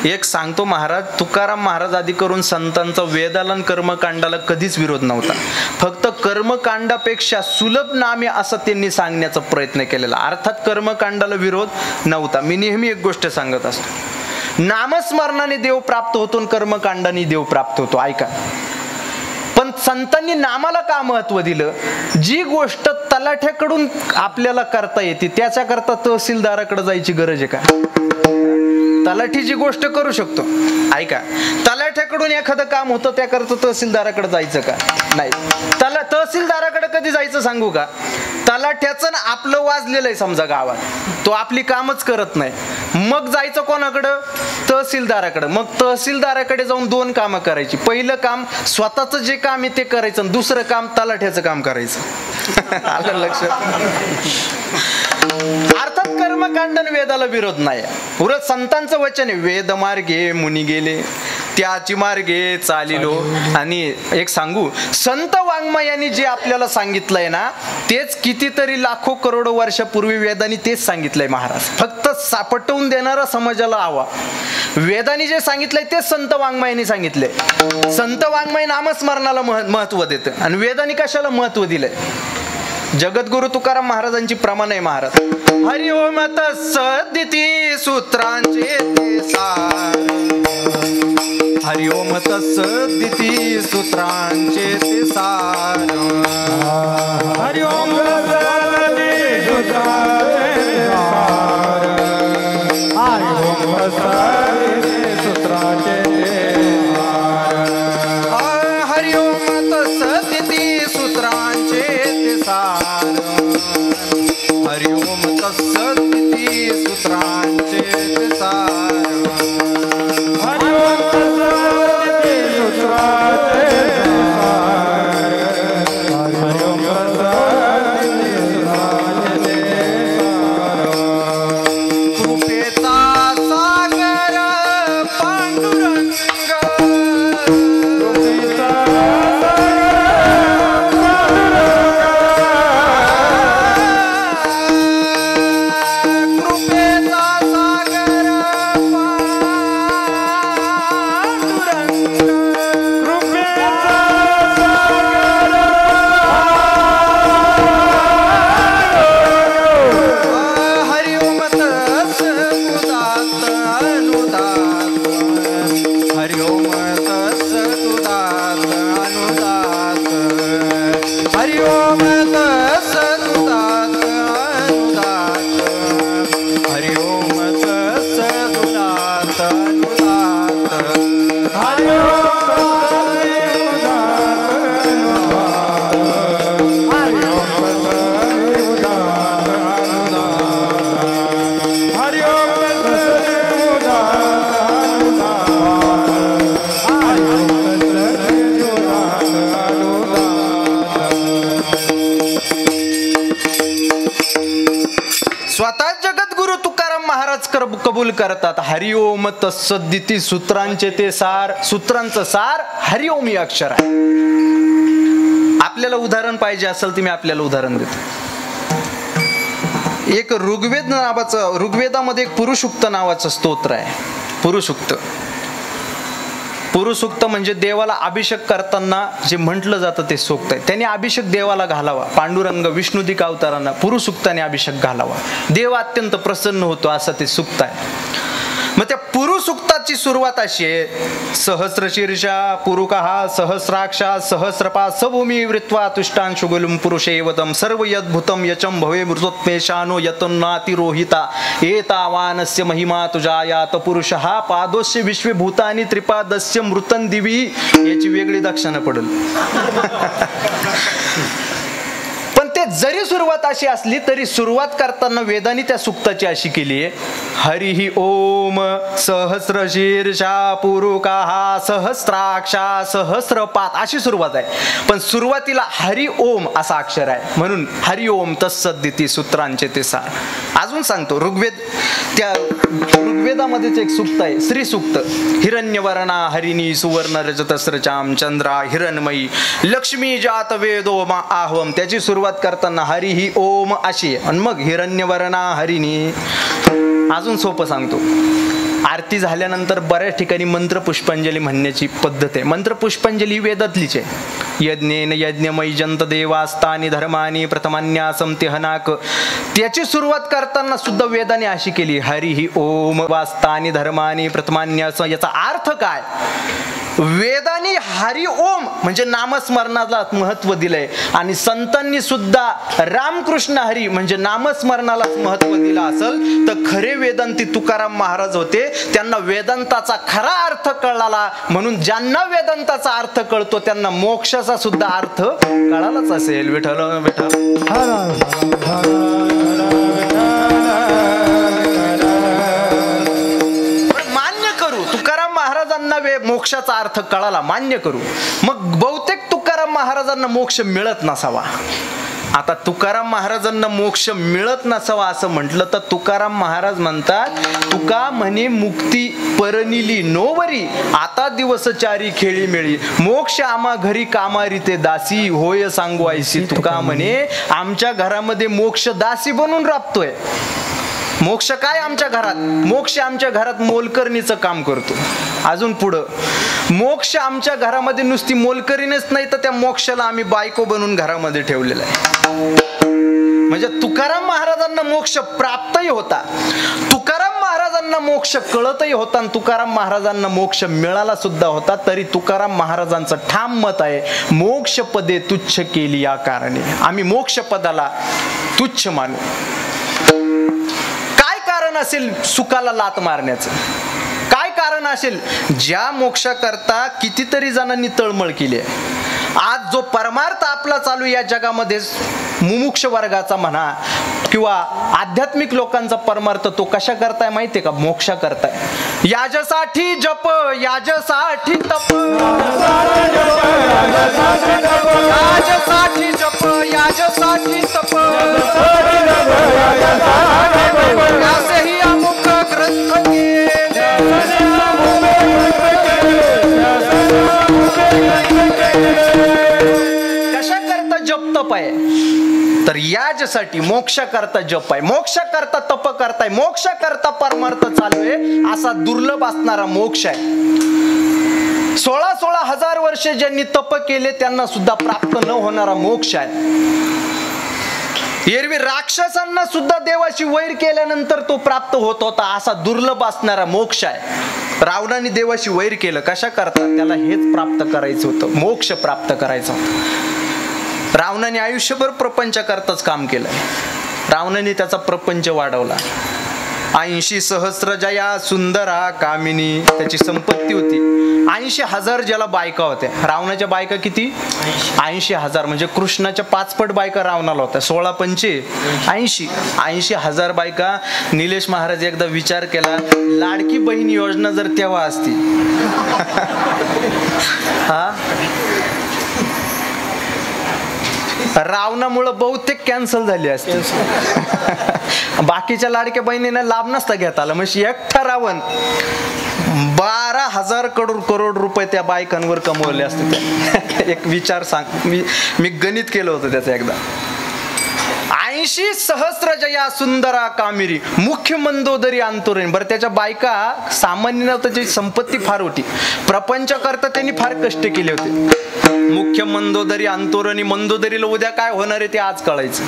एक सांगतो महाराज, तुकाराम महाराज आधी करून संतांचा वेदालन कर्मकांडाला कधीच विरोध नव्हता. फक्त कर्मकांडापेक्षा सुलभ नामे असं त्यांनी सांगण्याचा प्रयत्न केलेला. अर्थात कर्मकांडाला विरोध नव्हता. मी नेहमी एक गोष्ट सांगत असतो, नामस्मरणाने देव प्राप्त होतो आणि कर्मकांडाने देव प्राप्त होतो. ऐका, पण संतांनी नामाला का महत्व दिलं? जी गोष्ट तलाठ्याकडून आपल्याला करता येते त्याच्याकरता तहसीलदाराकडे जायची गरज आहे का? तलाठी जी गोष्ट करू शकतो, ऐका, तलाठ्याकडून एखादं काम होतं त्याकरता तहसीलदाराकडे जायचं का? नाही. तहसीलदाराकडे कधी जायचं सांगू का? तलाठ्याचं आपलं वाजलेलं आहे समजा गावात, तो आपली कामच करत नाही, मग जायचं कोणाकडं? तहसीलदाराकडे. मग तहसीलदाराकडे जाऊन दोन कामं करायची. पहिलं काम स्वतःचं जे काम आहे ते करायचं आणि दुसरं काम तलाठ्याचं काम करायचं. आलं लक्षात? अर्थात कर्मकांडन वेदाला विरोध नाही. उलट संतांचं वचन आहे, वेद मार्गे मुनी गेले त्याची मार्गे चालिलो. आणि एक सांगू, संत वाङ्मयांनी जे आपल्याला सांगितलंय ना तेच कितीतरी लाखो करोडो वर्षापूर्वी वेदांनी तेच सांगितलंय महाराज. फक्त सापटवून देणारा समाजाला हवा. वेदांनी जे सांगितलंय तेच संत वाङ्मयांनी सांगितलंय. संत वाङ्मय नामस्मरणाला महत्व देतं आणि वेदांनी कशाला महत्व दिलंय? जगद्गुरु तुकाराम महाराजांची प्रमाण आहे महाराज. हरिओम तत्सदिती सूत्रांचे ते सार. हरिओम तत्सदिती सूत्रांचे ते सार. हरिओम तत्सदिती सूत्रांचे सार. हरिओम तत्सदिती सूत्रांचे सार. हरिओम तत्सदिती सूत्रांचे ते सार. हरिओम तत्सदिती सूत्रांचे ते सार. हरिओम तत्सदिती सूत्रांचे सार. हरिओम तत्सदिती सूत्रांचे सार. स्वतः जगद्गुरु तुकाराम महाराज कबूल करतात. हरिओम तत्सदिती सूत्रांचे ते सार, सूत्रांचं सार हरिओम हे अक्षर आहे. आपल्याला उदाहरण पाहिजे असेल तर मी आपल्याला उदाहरण देतो. एक ऋग्वेदामध्ये एक पुरुषुक्त नावाचं स्तोत्र आहे. पुरुषुक्त म्हणजे देवाला अभिषेक करताना जे म्हटलं जातं ते सूक्त आहे. त्यांनी अभिषेक देवाला घालावा. पांडुरंग विष्णुदिक अवतारांना पुरुषुक्ताने अभिषेक घालावा. देव अत्यंत प्रसन्न होतो असं ते सूक्त आहे. मग त्या पुरुषुक्ताची सुरुवात अशी आहे. सहस्रशीर्षा पुरुकः सहस्राक्षा सहस्रपा सभूमी वृत्वा तुष्टांशुगुलुम पुरुषेवदम सर्व यद्भुतम यचम भवे मृतोत्मेशानो यतन्नातिरोहिता एतावानस्य महिमा तुजायात पुरुषः पादोस्य विश्वभूतानि त्रिपादस्य मृतन दिवी. याची वेगळी दक्षिणा पडेल. पण ते जरी सुरुवात अशी असली तरी सुरुवात करताना वेदांनी त्या सुक्ताची अशी केली आहे. हरिहि ओम सहस्रशीर्षा पुरुकाः सहस्राक्षा सहस्रपात अशी सुरुवात आहे. पण सुरुवातीला हरि ओम असा अक्षर आहे म्हणून हरि ओम तत्सदिती सूत्रांचे ते सार. अजून सांगतो. ऋग्वेदामध्येच एक सूक्त आहे श्री सूक्त. हिरण्यवर्णा हरिणी सुवर्ण रजतस्रचाम चंद्रा हिरणमयी लक्ष्मी जात वेदो मा आहवम. त्याची सुरुवात करताना हरि ही ओम अशी आणि मग हिरण्यवर्णा हरिणी. अजून सोपं सांगतो. आरती झाल्यानंतर बऱ्याच ठिकाणी मंत्र पुष्पांजली म्हणण्याची पद्धत आहे. मंत्र पुष्पांजली वेदातलीच आहे. यज्ञेन यज्ञमयी जंत देवास्तानी धर्मानी प्रथमान्यासम तिहनाक. त्याची सुरुवात करताना सुद्धा वेदाने अशी केली. हरि ही ओम वास्तानी धर्मानी प्रथमान्यास. याचा अर्थ काय? वेदांनी हरि ओम म्हणजे नामस्मरणाला महत्व दिलंय आणि संतांनी सुद्धा रामकृष्ण हरी म्हणजे नामस्मरणालाच महत्व दिलं असेल तर खरे वेदांती तुकाराम महाराज होते. त्यांना वेदांताचा खरा अर्थ कळाला म्हणून ज्यांना वेदांताचा अर्थ कळतो त्यांना मोक्षाचा सुद्धा अर्थ कळालाच असेल. विठ्ठल मोक्षाचा अर्थ कळाला मान्य करू. मग बहुतेक तुकाराम महाराजांना मोक्ष मिळत नसावा. आता तुकाराम महाराजांना मोक्ष मिळत नसावा असं म्हटलं तर तुकाराम महाराज म्हणतात तुका म्हणे मुक्ती परनिली नोवरी आता दिवस चारी खेळी मिळी मोक्ष आम्हा घरी कामारी ते दासी होय सांगू आयसी. तुका म्हणे आमच्या घरामध्ये मोक्ष दासी बनून राबतोय. मोक्ष काय आमच्या घरात? मोक्ष आमच्या घरात मोलकरणीचं काम करतो. अजून पुढं मोक्ष आमच्या घरामध्ये नुसती मोलकरीनेच नाही तर त्या मोक्षाला आम्ही बायको बनवून घरामध्ये ठेवलेला आहे. म्हणजे तुकाराम महाराजांना मोक्ष प्राप्तही होता. तुकाराम महाराजांना मोक्ष कळतही होता आणि तुकाराम महाराजांना मोक्ष मिळाला सुद्धा होता. तरी तुकाराम महाराजांचं ठाम मत आहे मोक्ष पदे तुच्छ केली या कारणे. आम्ही मोक्ष पदाला तुच्छ मानू. कारण असेल सुखाला लात मारण्याचं? काय कारण असेल? ज्या मोक्षाकरता कितीतरी जणांनी तळमळ केली आहे. आज जो परमार्थ आपला चालू या जगामध्ये मुमुक्ष वर्गाचा म्हणा किंवा आध्यात्मिक लोकांचा परमार्थ तो कशा करताय माहितीये का? मोक्षा करताय. याजसाठी जप याजसाठी तप याजसाठी जप याजसाठी तप यासेही अमुक ग्रंथ कशा करता जप तप आहे? तर याजसाठी मोक्ष करता जप आहे, मोक्ष करता तप करताय, मोक्ष करता परमार्थ चालू आहे. असा दुर्लभ असणारा मोक्ष आहे. 16,000 हजार वर्षे ज्यांनी तप केले त्यांना सुद्धा प्राप्त न होणारा मोक्ष आहे. एरवी राक्षसांना सुद्धा देवाशी वैर केल्यानंतर तो प्राप्त होत होता. असा दुर्लभ असणारा मोक्ष आहे. रावणाने देवाशी वैर केलं कशा करता? त्याला हेच प्राप्त करायचं होतं, मोक्ष प्राप्त करायचं होतं. रावणाने आयुष्यभर प्रपंच करताच काम केलं. रावणाने त्याचा प्रपंच वाढवला. 80 सहस्र जया सुंदरा कामिनी त्याची संपत्ती होती. 80,000 ज्याला बायका होत्या. रावणाच्या बायका किती? 80,000. म्हणजे कृष्णाच्या 5 पट बायका रावणाला होत्या. 16 पंचे 80. 80,000 बायका. निलेश महाराज एकदा विचार केला लाडकी बहीण योजना जर तेव्हा असती हा रावणामुळं बहुतेक कॅन्सल झाली असते. बाकीच्या लाडक्या बहिणींना लाभ नसता घेता आला. म्हणजे एकटा रावण 12,000 करोड रुपये त्या बायकांवर कमवले असते. एक विचार सांग, मी गणित केलं होतं त्याचं एकदा. 80 सहस्र जया सुंदरा कामिरी मुख्य मंदोदरी अंतोरण. बरं, त्याच्या बायका सामान्य नव्हतं, त्याची संपत्ती फार होती. प्रपंच करता त्यांनी फार कष्ट केले होते. मुख्य मंदोदरी अंतोरणी. मंदोदरीला उद्या काय होणार आहे ते आज कळायचं.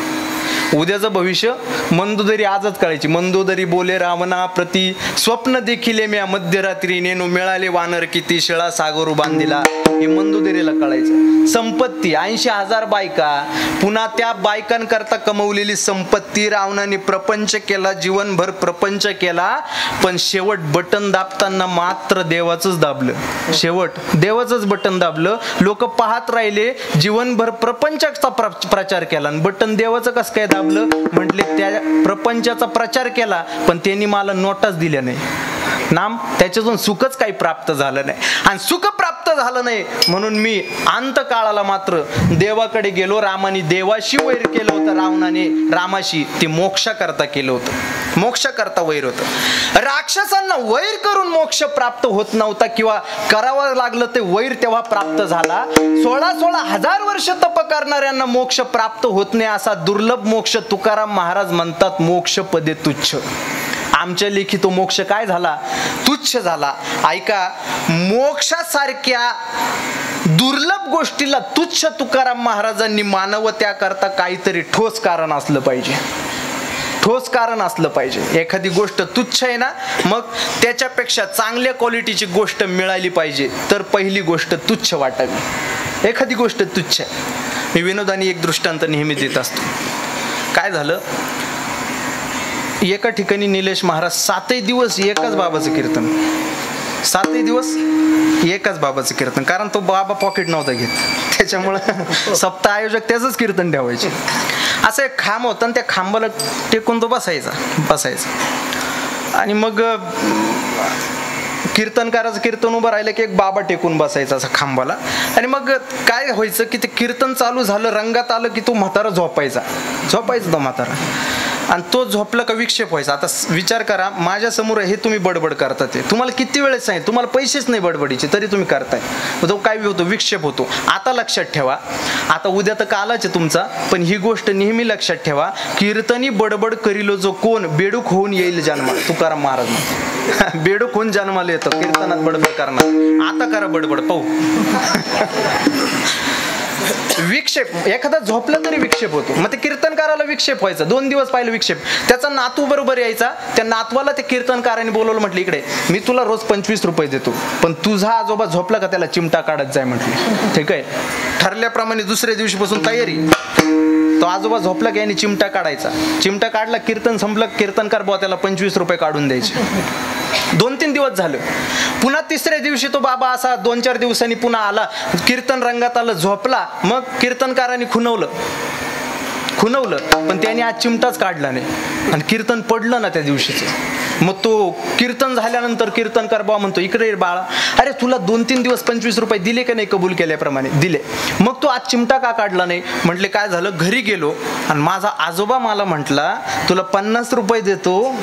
उद्याचं भविष्य मंदोदरी आजच कळायची. मंदोदरी बोले रावणा प्रती स्वप्न देखील म्या मध्यरात्री नेनो मिळाले वानर किती शिळा सागरू बांधिला. हे मंदोदरीला कळायचं. संपत्ती 80,000 बायका, पुन्हा त्या बायकांकरता कमवलेली संपत्ती. रावणाने प्रपंच केला, जीवनभर प्रपंच केला, पण शेवट बटन दाबताना मात्र देवाचंच दाबलं. शेवट देवाचंच बटन दाबलं. लोक पाहत राहिले. जीवनभर प्रपंचाचा प्रचार केला आणि बटन देवाचं कसं काय दाबलं? म्हटले त्या प्रपंचाचा प्रचार केला, पण त्यांनी मला नोटाच दिल्या नाही. नाम त्याच्यातून सुखच काही प्राप्त झालं नाही. आणि सुख प्राप्त झालं नाही म्हणून मी अंतकाळाला मात्र देवाकडे गेलो. रामाने देवाशी वैर केलं होतं, रावणाने रामाशी ते मोक्षाकरता केलं होतं. मोक्षाकरता वैर होतं. राक्षसांना वैर करून मोक्ष प्राप्त होत नव्हता, किंवा करावं लागलं ते वैर तेव्हा प्राप्त झाला. 16,000 वर्ष तप करणाऱ्यांना मोक्ष प्राप्त होत नाही. असा दुर्लभ मोक्ष तुकाराम महाराज म्हणतात मोक्ष पदे तुच्छ. आमच्या लेखी तो मोक्ष काय झाला? तुच्छ झाला. ऐका, मोक्षासारख्या दुर्लभ गोष्टीला तुच्छ तुकाराम महाराजांनी मानव त्याकरता काहीतरी ठोस कारण असलं पाहिजे. ठोस कारण असलं पाहिजे. एखादी गोष्ट तुच्छ आहे ना, मग त्याच्यापेक्षा चांगल्या क्वालिटीची गोष्ट मिळाली पाहिजे, तर पहिली गोष्ट तुच्छ वाटावी. एखादी गोष्ट तुच्छ आहे. मी विनोदाने एक दृष्टांत नेहमी देत असतो. काय झालं, एका ठिकाणी निलेश महाराज 7 दिवस एकच बाबाचं कीर्तन. 7 दिवस एकच बाबाचं कीर्तन. कारण तो बाबा पॉकेट नव्हता घेत, त्याच्यामुळं सप्ताह आयोजक त्याचंच कीर्तन ठेवायचे. असं एक खांब होता आणि त्या खांबाला टेकून तो बसायचा. आणि मग कीर्तनकाराचं कीर्तन उभं राहिलं की एक बाबा टेकून बसायचा असं खांबाला. आणि मग काय व्हायचं की ते कीर्तन चालू झालं, रंगात आलं की तो म्हातारा झोपायचा तो म्हातारा. आणि तो झोपला का विक्षेप व्हायचा. आता विचार करा, माझ्या समोर हे तुम्ही बडबड करतात, ते तुम्हाला किती वेळेस सांगितलं, तुम्हाला पैसेच नाही बडबडीचे तरी तुम्ही करताय. तो काय होतो? विक्षेप होतो. आता लक्षात ठेवा, आता उद्या तर कालाच आहे तुमचा, पण ही गोष्ट नेहमी लक्षात ठेवा. कीर्तनी बडबड करीलो जो कोण, बेडूक होऊन येईल जन्मा. तुकाराम महाराज बेडूक होऊन जन्माला येतो कीर्तनात बडबड करणार. आता करा बडबड पाहू. विक्षेप, एखादा झोपला तरी विक्षेप होतो. मग ते कीर्तनकाराला विक्षेप व्हायचा. 2 दिवस पाहिलं विक्षेप. त्याचा नातू बरोबर यायचा. त्या नातवाला ते कीर्तनकाराने बोलवलं, म्हटलं इकडे मी तुला रोज 25 रुपये देतो, पण तुझा आजोबा झोपला का त्याला चिमटा काढत जाय म्हटलं. ठीक आहे. ठरल्याप्रमाणे दुसऱ्या दिवशीपासून तयारी. तो आजोबा झोपला की याने चिमटा काढायचा. चिमटा काढला, कीर्तन संपलं, कीर्तनकार बुवा त्याला 25 रुपये काढून द्यायचे. 2-3 दिवस झालं. पुन्हा तिसऱ्या दिवशी तो बाबा असा 2-4 दिवसांनी पुन्हा आला, कीर्तन रंगात आलं, झोपला. मग कीर्तनकाराने खुणवलं, पण त्याने आज चिमटाच काढला नाही आणि कीर्तन पडलं ना त्या दिवशीचं. मग तो कीर्तन झाल्यानंतर कीर्तनकार बाबा म्हणतो, इकडे बाळा, अरे तुला 2-3 दिवस 25 रुपये दिले का नाही कबूल केल्याप्रमाणे? दिले. मग तो आज चिमटा का काढला नाही? म्हटले काय झालं, घरी गेलो आणि माझा आजोबा मला म्हटला तुला 50 रुपये देतो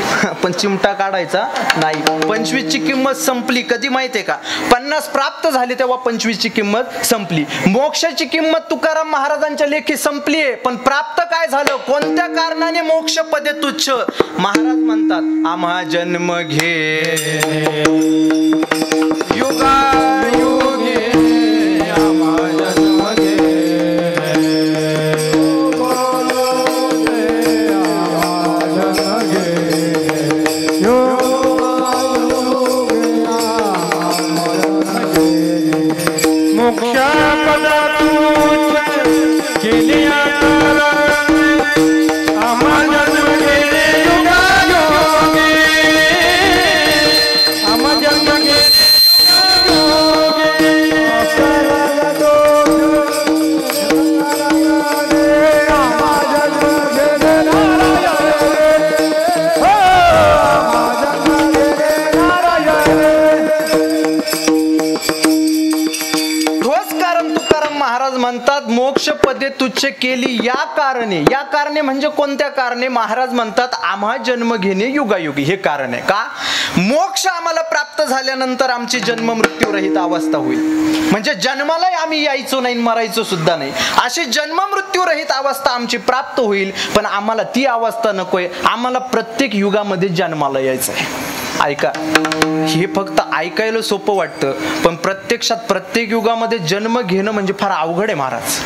पण चिमटा काढायचा नाही. 25 ची किंमत संपली. कधी माहितीये का? 50 प्राप्त झाले तेव्हा 25 ची किंमत संपली. मोक्षाची किंमत तुकाराम महाराजांच्या लेखी संपली आहे, पण प्राप्त काय झालं? कोणत्या कारणाने मोक्ष पदे तुच्छ? महाराज म्हणतात, आम्हा जन्म घे युगा युगे आम्हा जन्म घे, आम्हा जन्म घे, युगा युगे आम्हा जन्म घे. मोक्ष पदा तुच्छ केली आता आम्हा जन्म घे, युगा युगे आम्हा जन्म घे. Oh मोक्ष पदे तुच्छ केली या कारणे म्हणजे कोणत्या कारणे? महाराज म्हणतात आम्हा जन्म घेणे युगायुगी, हे कारण आहे. का? मोक्ष आम्हाला प्राप्त झाल्यानंतर आमची जन्म मृत्यू रहित अवस्था होईल. म्हणजे जन्माला आम्ही यायचो नाही, मरायचो सुद्धा नाही, अशी जन्म मृत्यू रहित अवस्था आमची प्राप्त होईल. पण आम्हाला ती अवस्था नकोय, आम्हाला प्रत्येक युगामध्ये जन्माला यायचं आहे. ऐका, हे फक्त ऐकायला सोपं वाटतं, पण प्रत्यक्षात प्रत्येक युगामध्ये जन्म घेणं म्हणजे फार अवघड आहे महाराज.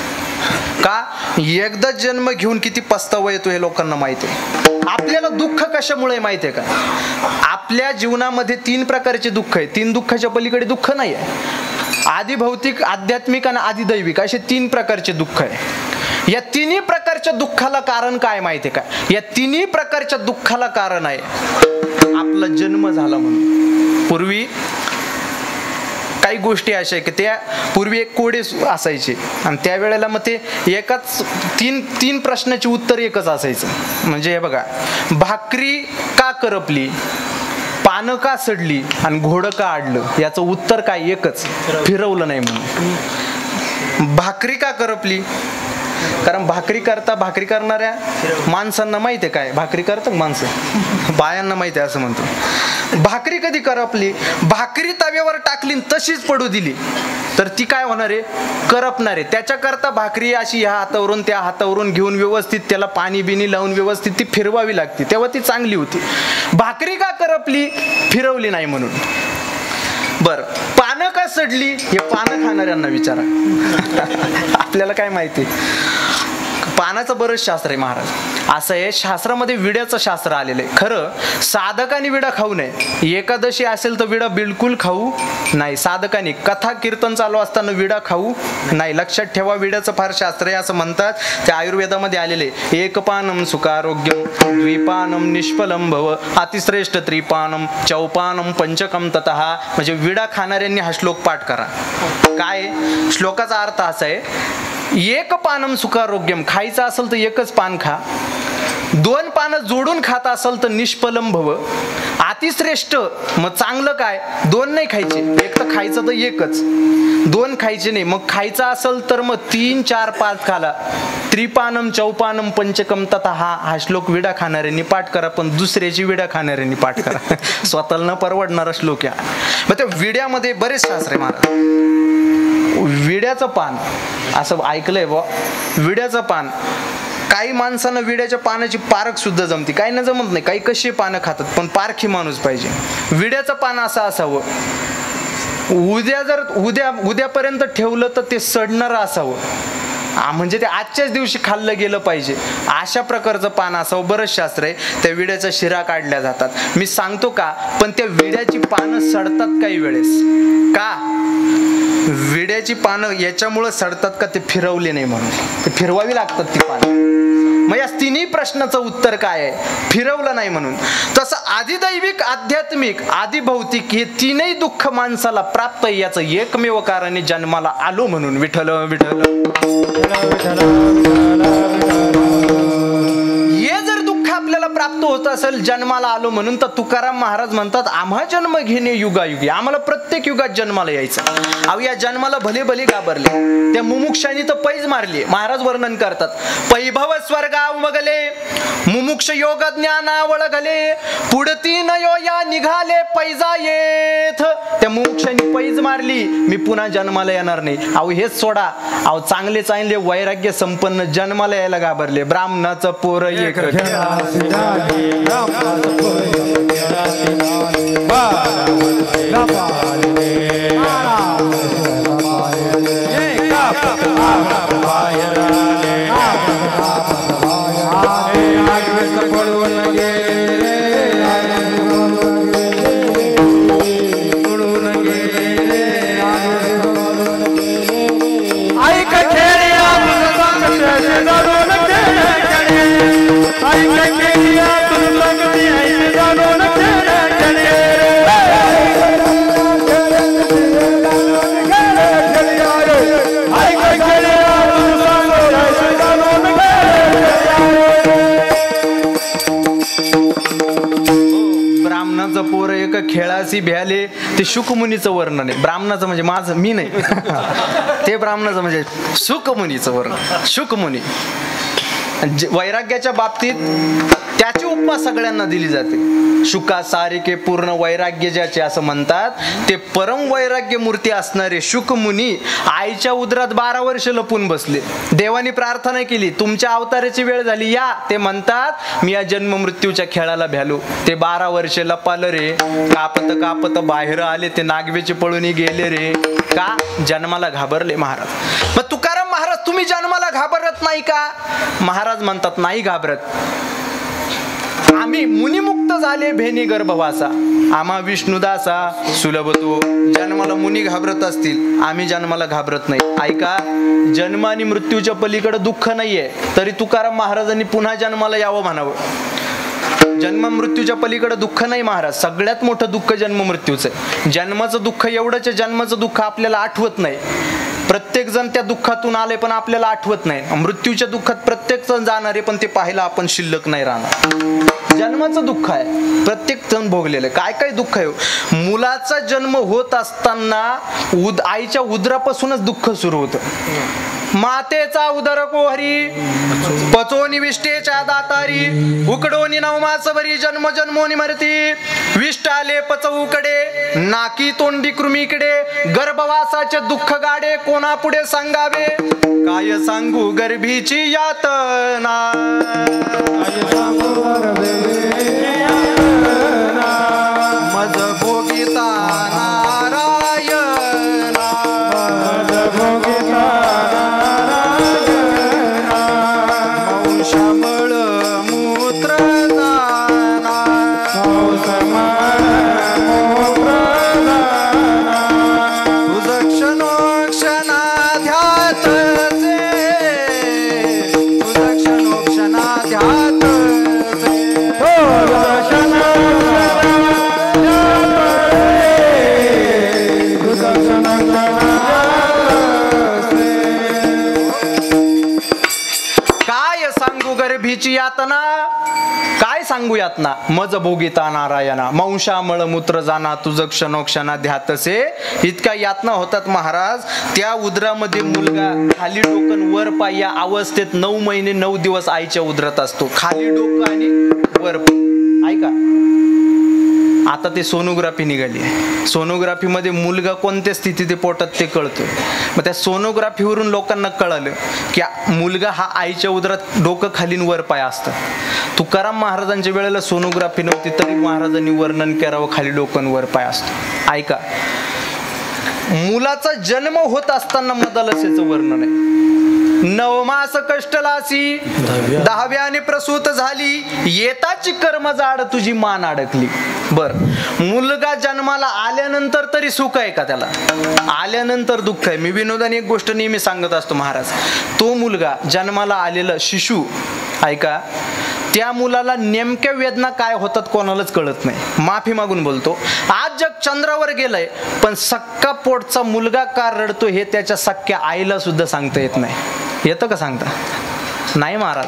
का? एकदा जन्म घेऊन किती पस्तावा येतो हे लोकांना माहिती आहे. आपल्याला दुःख कशामुळे माहिती आहे का? आपल्या जीवनामध्ये 3 प्रकारचे दुःख आहे. 3 दुःखाच्या पलीकडे दुःख नाही आहे. आधी भौतिक, आध्यात्मिक आणि आधी दैविक असे 3 प्रकारचे दुःख आहे. या 3 प्रकारच्या दुःखाला कारण काय माहिती आहे का? या 3 प्रकारच्या दुःखाला कारण आहे आपला जन्म झाला म्हणून. पूर्वी काही गोष्टी अशा आहे की त्या पूर्वी एक कोडे असायचे आणि त्यावेळेला मग ते एकाच 3 प्रश्नाची उत्तर एकच असायचं. म्हणजे हे बघा, भाकरी का करपली, पानं का सडली आणि घोडं का आडलं, याचं उत्तर काय? एकच, फिरवलं नाही म्हणून. भाकरी का करपली? कारण भाकरी करणाऱ्या माणसांना माहिती आहे काय भाकरी करतात माणसं, बायांना माहिती आहे असं म्हणतो. भाकरी कधी करपली? भाकरी तव्यावर टाकली तशीच पडू दिली तर ती काय होणार आहे? करपणार आहे. त्याच्याकरता भाकरी अशी ह्या हातावरून त्या हातावरून घेऊन व्यवस्थित त्याला पाणी बिनी लावून व्यवस्थित ती फिरवावी लागते, तेव्हा ती चांगली होती. भाकरी का करपली? फिरवली नाही म्हणून. बर, पानं का सडली? हे पानं खाणाऱ्यांना विचारा. आपल्याला काय माहिती? पानाचं बरंच शास्त्र आहे महाराज. असं आहे, शास्त्रामध्ये विड्याचं शास्त्र आलेलं आहे. खरं साधकाने विडा खाऊ नये. एकादशी असेल तर विडा बिलकुल खाऊ नाही. साधकाने कथा कीर्तन चालू असताना विडा खाऊ नाही. लक्षात ठेवा, विड्याचं फार शास्त्र आहे असं म्हणतात. ते आयुर्वेदामध्ये आलेले. एकपानम सुखारोग्यम, द्विपानम निष्फलम भव, अतिश्रेष्ठ त्रिपानम, चौपानम पंचकम ततः. म्हणजे विडा खाणाऱ्यांनी हा श्लोक पाठ करा. काय श्लोकाचा अर्थ असा आहे, एक पानम सुखारोग्यम, खायचं असेल तर एकच पान खा. 2 पानं जोडून खात असेल तर निष्फलम भव. अतिश्रेष्ठ, मग चांगलं काय? 2 नाही खायचे, एक तर खायचं तर एकच, 2 खायचे नाही. मग खायचं असेल तर मग 3, 4, 5 खाला. त्रिपानम चौपानम पंचकम तथा. हा श्लोक विडा खाणाऱ्यांनी पाठ करा, पण दुसऱ्याची विडा खाणाऱ्यांनी पाठ करा. स्वतःला न परवडणारा श्लोक या. मग त्या विड्यामध्ये बरेच शास्त्र आहे महाराज. विड्याचं पान असं ऐकलंय बा, विड्याचं पान. काही माणसांना विड्याच्या पानाची पारख सुद्धा जमते, काही ना जमत नाही. काही कशी पानं खातात, पण पारखी माणूस पाहिजे. विड्याचं पान असं असावं, उद्यापर्यंत ठेवलं तर ते सडणारं असावं. म्हणजे ते आजच्याच दिवशी खाल्लं गेलं पाहिजे, अशा प्रकारचं पान असावं. बरंच शास्त्र आहे. त्या विड्याच्या शिरा काढल्या जातात. मी सांगतो का, पण त्या विड्याची पानं सडतात काही वेळेस. का? विड्याची पानं याच्यामुळे सडतात का? ते फिरवले नाही म्हणून. ते फिरवावी लागतात ती पानं. मग या 3 प्रश्नाचं उत्तर काय आहे? फिरवलं नाही म्हणून. तसं आदिदैविक, आध्यात्मिक, आधी भौतिक हे 3ही दुःख माणसाला प्राप्त आहे, याचं एकमेव कारण आहे जन्माला आलो म्हणून. विठ्ठल विठ्ठल. हे जर दुःख आपल्याला प्राप्त होत असेल जन्माला आलो म्हणून, तर तुकाराम महाराज म्हणतात आम्हा जन्म घेणे युगायुगी, आम्हाला प्रत्येक युगात जन्माला यायचं. अहो, या जन्माला भले भले घाबरले, त्या मुमुक्षांनी तर पैज मारली. महाराज वर्णन करतात, पैभव स्वर्गाव मगले, मुमुक्ष योग ज्ञाना वळगले, पुढती नयो या निघाले पैजा येथ. त्या मुमुक्षांनी पैज मारली, मी पुन्हा जन्माला येणार नाही. अहो, हेच सोडा. अहो, चांगले चांगले वैराग्य संपन्न जन्माला यायला घाबरले. ब्राह्मणाचं पोर एक ब्राह्मणाचं पोर एक खेळाशी भ्याले, ते शुकमुनीचं वर्णन आहे. ब्राह्मणाचं म्हणजे माझं, मी नाही ते ब्राह्मणाचं म्हणजे शुकमुनीचं वर्णन. शुकमुनी वैराग्याच्या बाबतीत त्याची उपमा सगळ्यांना दिली जाते. शुका सारिके पूर्ण वैराग्य ज्याचे असं म्हणतात, ते परम वैराग्य मूर्ती असणारे शुकमुनी आईच्या उदरात 12 वर्ष लपून बसले. देवानी प्रार्थना केली, तुमच्या अवताराची वेळ झाली या. ते म्हणतात मी या जन्म मृत्यूच्या खेळाला भ्यालो. ते 12 वर्ष लपालं रे, कापत कापत बाहेर आले, ते नागवेचे पळून गेले रे. का? जन्माला घाबरले महाराज. मग तुकाराम महाराज, तुम्ही जन्माला घाबरत नाही का? महाराज म्हणतात नाही घाबरत. आम्ही मुनिमुक्त झाले भेनी गर्भवासा, आम्हा विष्णुदासा सुलभ तो. जन्माला मुनी घाबरत असतील, आम्ही जन्माला घाबरत नाही. ऐका, जन्म आणि मृत्यूच्या पलीकडे दुःख नाहीये, तरी तुकाराम महाराजांनी पुन्हा जन्माला यावं म्हणावं. जन्म मृत्यूच्या पलीकडे दुःख नाही महाराज. सगळ्यात मोठं दुःख जन्म मृत्यूचं आहे. जन्माचं दुःख एवढंच, जन्माचं दुःख आपल्याला आठवत नाही. प्रत्येक जण त्या दुःखातून आले पण आपल्याला आठवत नाही. मृत्यूच्या दुःखात प्रत्येक जण जाणार आहे, पण ते पाहायला आपण शिल्लक नाही राहणार. जन्माचं दुःख आहे, प्रत्येक जण भोगलेलं आहे. काय काय दुःख आहे? मुलाचा जन्म होत असताना आईच्या उदरापासूनच दुःख सुरू होतं. मातेचा उदर कोहरी, पचोनी विष्टेच्या दातारी, उकडोनी नवमास भरी, जन्म जन्मोनी मरती. विष्ट आले पचवूकडे, नाकी तोंडी कृमीकडे, गर्भवासाचे दुःख गाडे, कोणा पुढे सांगावे? काय सांगू गर्भीची यातना, मज भोगिता नारायणा, मज भोगिता मौषमळ मूत्र दाना, तुझ क्षणोक्षणा ध्यातचे, तुझ क्षणोक्षणा ध्यातचे, काय सांगू गर्भीची यातना, काय सांगू यातना. मज भोगिता नारायणा, मौषा मळमूत्र जाना, तुझ क्षणोक्षणा ध्यातसे. इतक्या यातना होतात महाराज. त्या उदरामध्ये मुलगा खाली डोकन वर पाय या अवस्थेत 9 महिने 9 दिवस आईच्या उदरात असतो. खाली डोकं आणि वर पाय. ऐका, आता ते सोनोग्राफी निघाली. सोनोग्राफीमध्ये मुलगा कोणत्या स्थितीत पोटात ते कळतं. मग त्या सोनोग्राफीवरून लोकांना कळालं की मुलगा हा आईच्या उदरात डोकं खालीन वर पाय असतं. तुकाराम महाराजांच्या वेळेला सोनोग्राफी नव्हती, तरी महाराजांनी वर्णन करावं खाली डोकं वर पाय असतो. ऐका, मुलाचा जन्म होत असताना मदालसेचं वर्णन आहे. 9 मास कष्टलासी, 10व्याने प्रसूत झाली, येताची कर्मजाड तुझी मान अडकली. बर, मुलगा जन्माला आल्यानंतर तरी सुख आहे का? त्याला आल्यानंतर दुःख आहे. मी विनोदाने एक गोष्ट नेहमी सांगत असतो महाराज. तो मुलगा जन्माला आलेला शिशु, ऐका, त्या मुलाला नेमक्या वेदना काय होतात कोणालाच कळत नाही. माफी मागून बोलतो, आज जग चंद्रावर गेलंय, पण सक्का पोटचा मुलगा का रडतो हे त्याच्या सख्या आईला सुद्धा सांगता येत नाही. येतं का सांगता? नाही महाराज.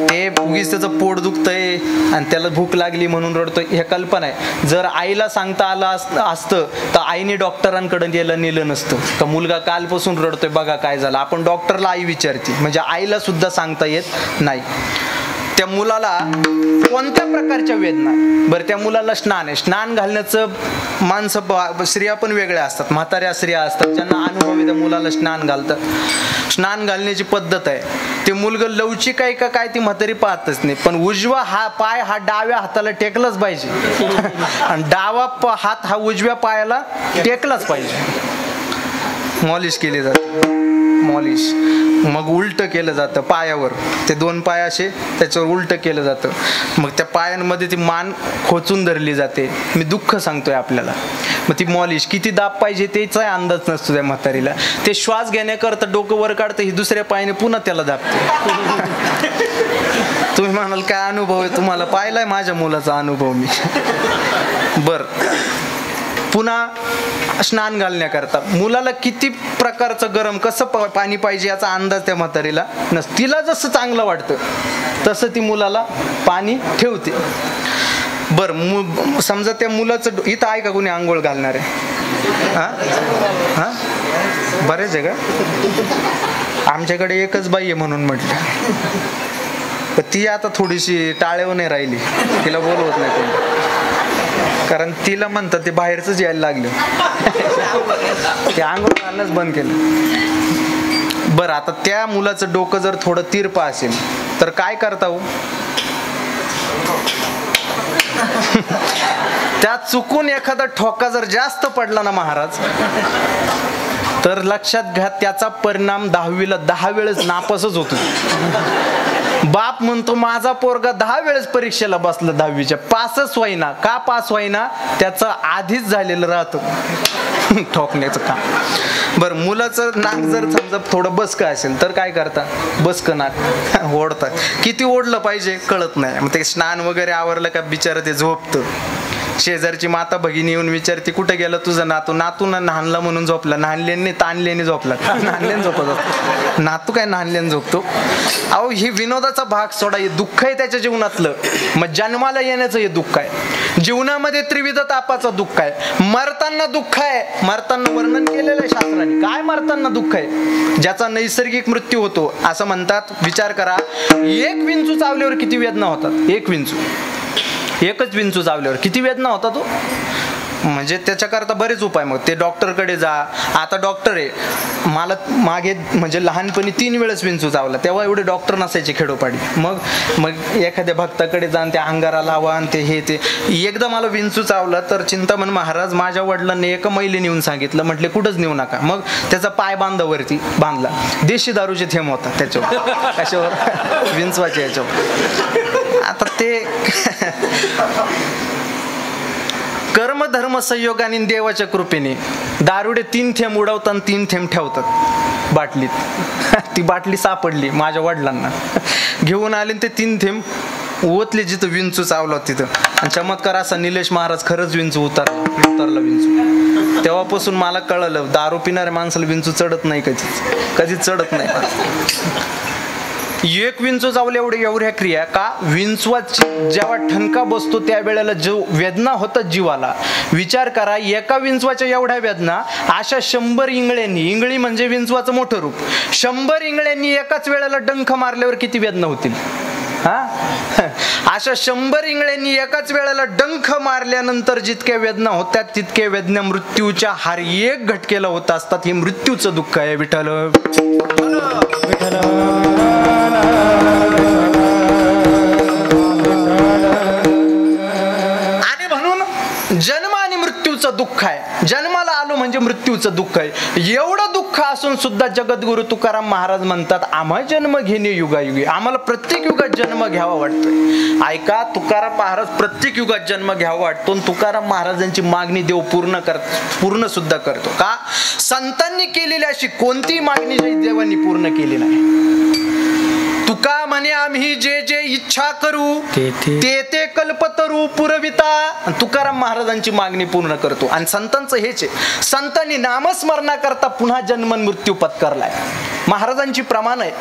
ते उगीच त्याचं पोट दुखतंय आणि त्याला भूक लागली म्हणून रडतोय, हे कल्पना आहे. जर आईला सांगता आलं असतं तर आईने डॉक्टरांकडे नेलं नसतं का मुलगा कालपासून रडतोय बघा काय झालं. आपण डॉक्टरला आई विचारते, म्हणजे आईला सुद्धा सांगता येत नाही. त्या मुलाला कोणत्या प्रकारच्या वेदना. बरं, त्या मुलाला स्नान आहे. स्नान घालण्याचं माणसं स्त्रिया पण वेगळ्या असतात, म्हाताऱ्या स्त्रिया असतात ज्यांना अनुभव आहे, त्या मुलाला स्नान घालतात. स्नान घालण्याची पद्धत आहे. ते मुलगा लवचिक आहे का काय ती म्हातारी पाहतच नाही, पण उजवा हा पाय हा डाव्या हाताला टेकलाच पाहिजे आणि डावा हात हा उजव्या पायाला टेकलाच पाहिजे. मॉलिश केली जाते, मॉलिश. मग उलट केलं जातं पायावर. ते 2 पाय असे त्याच्यावर उलट केलं जातं. मग त्या पायांमध्ये ती मान खोचून धरली जाते. मी दुःख सांगतोय आपल्याला. मग ती मॉलिश किती दाब पाहिजे त्याचा अंदाज नसतो त्या म्हातारीला. ते श्वास घेण्याकरता डोकं वर काढतं, ही दुसऱ्या पायाने पुन्हा त्याला दाबते. तुम्ही म्हणाल काय अनुभव आहे तुम्हाला? पाहिलाय माझ्या मुलाचा अनुभव मी. बर, पुन्हा स्नान घालण्याकरता मुलाला किती प्रकारचं गरम कसं पाणी पाहिजे याचा अंदाज त्या म्हातारीला नसतो. तिला जसं चांगलं वाटतं तसं ती मुलाला पाणी ठेवते. बरं समजा त्या मुलाचं इथं आहे का कोणी आंघोळ घालणार आहे? हां हां बरेच आहे का? आमच्याकडे एकच बाई आहे म्हणून म्हटलं. पण ती आता थोडीशी टाळेव नाही राहिली, तिला बोलवत नाही कोणी, कारण तिला म्हणतात ते बाहेरच यायला लागलं. ते आंघोळ घालणंच बंद केलं. बरं आता त्या मुलाचं डोकं जर थोडं तिरपं असेल तर काय करता हो? त्या चुकून एखादा ठोका जर जास्त पडला ना महाराज, तर लक्षात घ्या त्याचा परिणाम 10वीला 10 वेळेस नापासच होतो. बाप म्हणतो माझा पोरगा 10 वेळेस परीक्षेला बसला 10वीच्या, पासच व्हायना. का पास व्हायना? त्याचं आधीच झालेलं राहतं ठोकण्याचं काम. बरं मुलाचं नाक जर समजा थोडं बसकं असेल तर काय करता? बसकं नाक ओढतात. किती ओढलं पाहिजे कळत नाही. मग ते स्नान वगैरे आवरलं का बिचारं ते झोपतं. शेजारची माता भगिनी येऊन विचारते कुठे गेलं तुझं नातू? नातू ना नाहनला म्हणून झोपला. नाहनल्याने ताणल्याने झोपला. नाहनल्याने झोपत असतो नातू, काय नाहनल्याने झोपतो? अहो ही विनोदाचा भाग सोडा, हे दुःख आहे त्याच्या जीवनातलं. मग जन्माला येण्याचं हे दुःख आहे. जीवनामध्ये त्रिविध तापाचं दुःख आहे. मरताना दुःख आहे. मरताना वर्णन केलेलं आहे शास्त्राने. काय मरताना दुःख आहे? ज्याचा नैसर्गिक मृत्यू होतो असं म्हणतात. विचार करा, एक विंचू चावल्यावर किती वेदना होतात? एकच विंचू चावल्यावर किती वेदना होता तो? म्हणजे त्याच्याकरता बरेच उपाय. मग ते डॉक्टरकडे जा. आता डॉक्टर आहे. मला मागे म्हणजे लहानपणी 3 वेळेस विंचू चावला, तेव्हा एवढे डॉक्टर नसायचे खेडोपाडी. मग एखाद्या भक्ताकडे जाऊन त्या अंगारा लावा आणि ते हे ते. एकदा मला विंचू चावला तर चिंतामण महाराज माझ्या वडिलांनी एका महिलेने येऊन सांगितलं, म्हटले कुठंच नेऊ नका. मग त्याचा पाय बांधावरती बांधला. देशी दारूचे थेंब होता त्याच्यावर, कशावर? विंचवाच्या याच्यावर. आता ते कर्म धर्म संयोगाने देवाच्या कृपेने दारुडे 3 थेंब उडवतात आणि 3 थेंब ठेवतात बाटलीत. ती बाटली सापडली माझ्या वडिलांना. घेऊन आले ते 3 थेंब ओतले जिथं विंचू चावला तिथं. आणि चमत्कार असा, निलेश महाराज खरंच विंचू उतरला विंचू. तेव्हापासून मला कळलं दारू पिणाऱ्या माणसाला विंचू चढत नाही, कधीच चढत नाही. एक विंचू चावले एवढ्या क्रिया का? विंचवाची जेव्हा ठणका बसतो त्यावेळेला जो वेदना होतात जीवाला, विचार करा. एका विंचवाच्या एवढ्या वेदना अशा 100 इंगळ्यांनी, इंगळी म्हणजे विंचवाचं मोठं रूप, 100 इंगळ्यांनी एकाच वेळेला डंख मारल्यावर किती वेदना होतील? अशा 100 इंगळ्यांनी एकाच वेळेला डंख मारल्यानंतर जितक्या वेदना होतात तितक्या वेदना मृत्यूच्या हर एक घटकेला होत असतात. हे मृत्यूचं दुःख आहे. विठ्ठल आणि म्हणून जन्म आणि मृत्यूचं दुःख आहे. जन्माला आलो म्हणजे मृत्यूचं दुःख आहे. एवढं दुःख असून सुद्धा जगद्गुरु तुकाराम महाराज म्हणतात आम्हा जन्म घेणे युगायुगी. आम्हाला प्रत्येक युगात जन्म घ्यावा वाटतोय. ऐका, तुकाराम महाराज प्रत्येक युगात जन्म घ्यावा वाटतो. तुकाराम महाराजांची मागणी देव पूर्ण सुद्धा करतो. का? संतांनी केलेली अशी कोणती मागणी देवांनी पूर्ण केली नाही. तुका म्हणे आम्ही जे जे इच्छा करू ते ते कल्पतरू पुरविता. तुकाराम महाराजांची मागणी पूर्ण करतो. आणि संतांचं हेच आहे, संतांनी नामस्मरणाकरता पुन्हा जन्म मृत्यू पत्करलाय. महाराजांची प्रमाण आहे.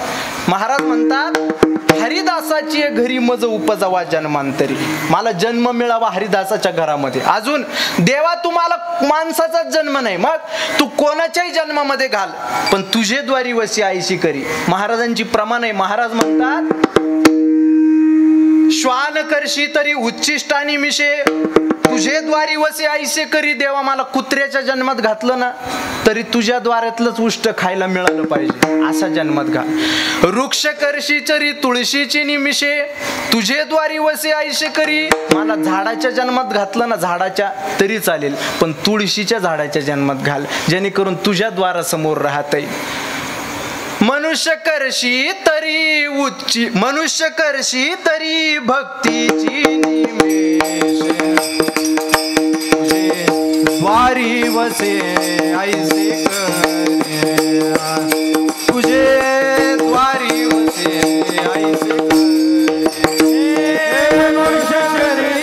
महाराज म्हणतात हरिदासाची घरी मज उपजावा जन्मांतरी. मला जन्म मिळावा हरिदासाच्या घरामध्ये. अजून देवा तुम्हाला माणसाचाच जन्म नाही, मग तू कोणाच्याही जन्मामध्ये घाल, पण तुझे द्वारी वशी आईशी करी. महाराजांची प्रमाण आहे. महाराज म्हणतात श्वान करशी तरी उच्चिष्टानी मिशे, तुझे द्वारी वसे आईसे करी. देवा मला कुत्र्याच्या जन्मात घातलं ना तरी तुझ्या द्वारातलंच उष्ट खायला मिळालं पाहिजे, असा जन्मात घाल. वृक्ष करशी तरी तुळशीची निमिषे, तुझे द्वारी वसे आईसे करी. मला झाडाच्या जन्मात घातलं ना, झाडाच्या तरी चालेल, पण तुळशीच्या झाडाच्या जन्मात घाल, जेणेकरून तुझ्या द्वारासमोर राहता येईल. मनुष्य करशी तरी उच्ची, मनुष्य करशी तरी भक्तीची निमेष, द्वारी वसे ऐसे करे, तुझे द्वारी वसे ऐसे करे. मनुष्य करी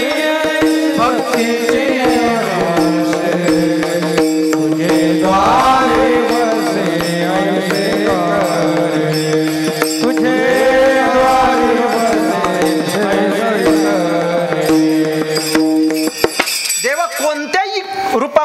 भक्तीची निमेष, तुझे द्वारी वसे ऐसे करे, तुझे द्वारी वसे ऐसे करे.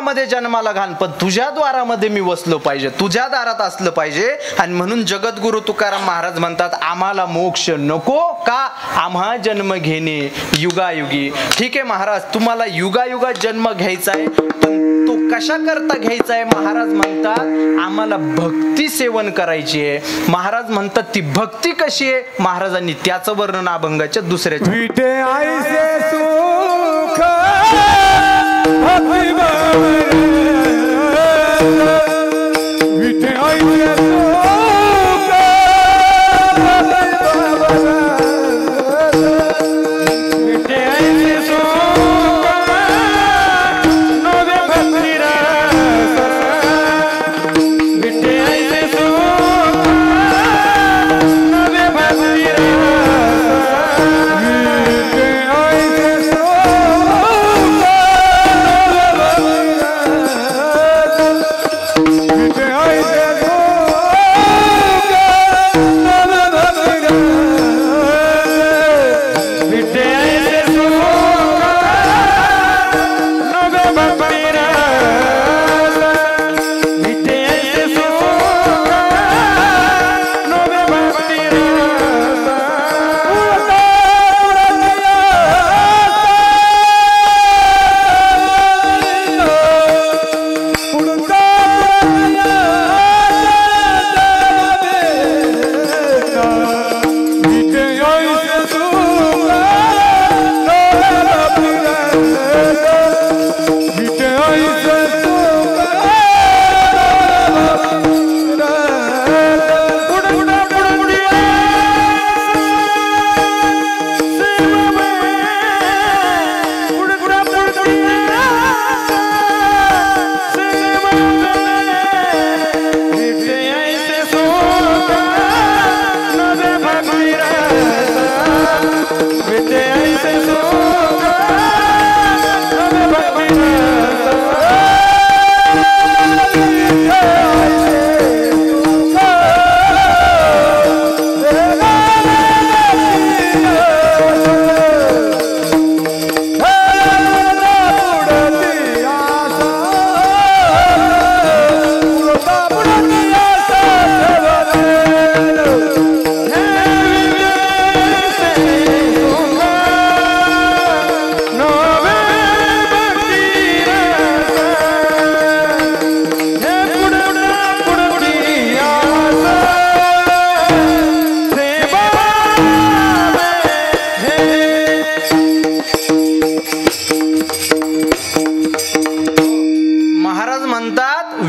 दारामध्ये जन्माला घाल, पण तुझ्या द्वारामध्ये मी वसलो पाहिजे, तुझ्या दारात असलं पाहिजे. आणि म्हणून जगद्गुरु तुकाराम महाराज म्हणतात आम्हाला मोक्ष नको का, आम्हा जन्म घेणे युगायुगी. ठीक आहे महाराज, तुम्हाला युगायुगात जन्म घ्यायचा आहे, पण तो कशा करता घ्यायचा आहे. महाराज म्हणतात आम्हाला भक्ती सेवन करायची आहे. महाराज म्हणतात ती भक्ती कशी आहे, महाराजांनी त्याचं वर्णन अभंगाच्या दुसऱ्या विटे आईचे सुख भक्ती बाबा, विटे आईचे सुख भक्ती बाबा, विटे आईचे सुख नवे भक्ती रस,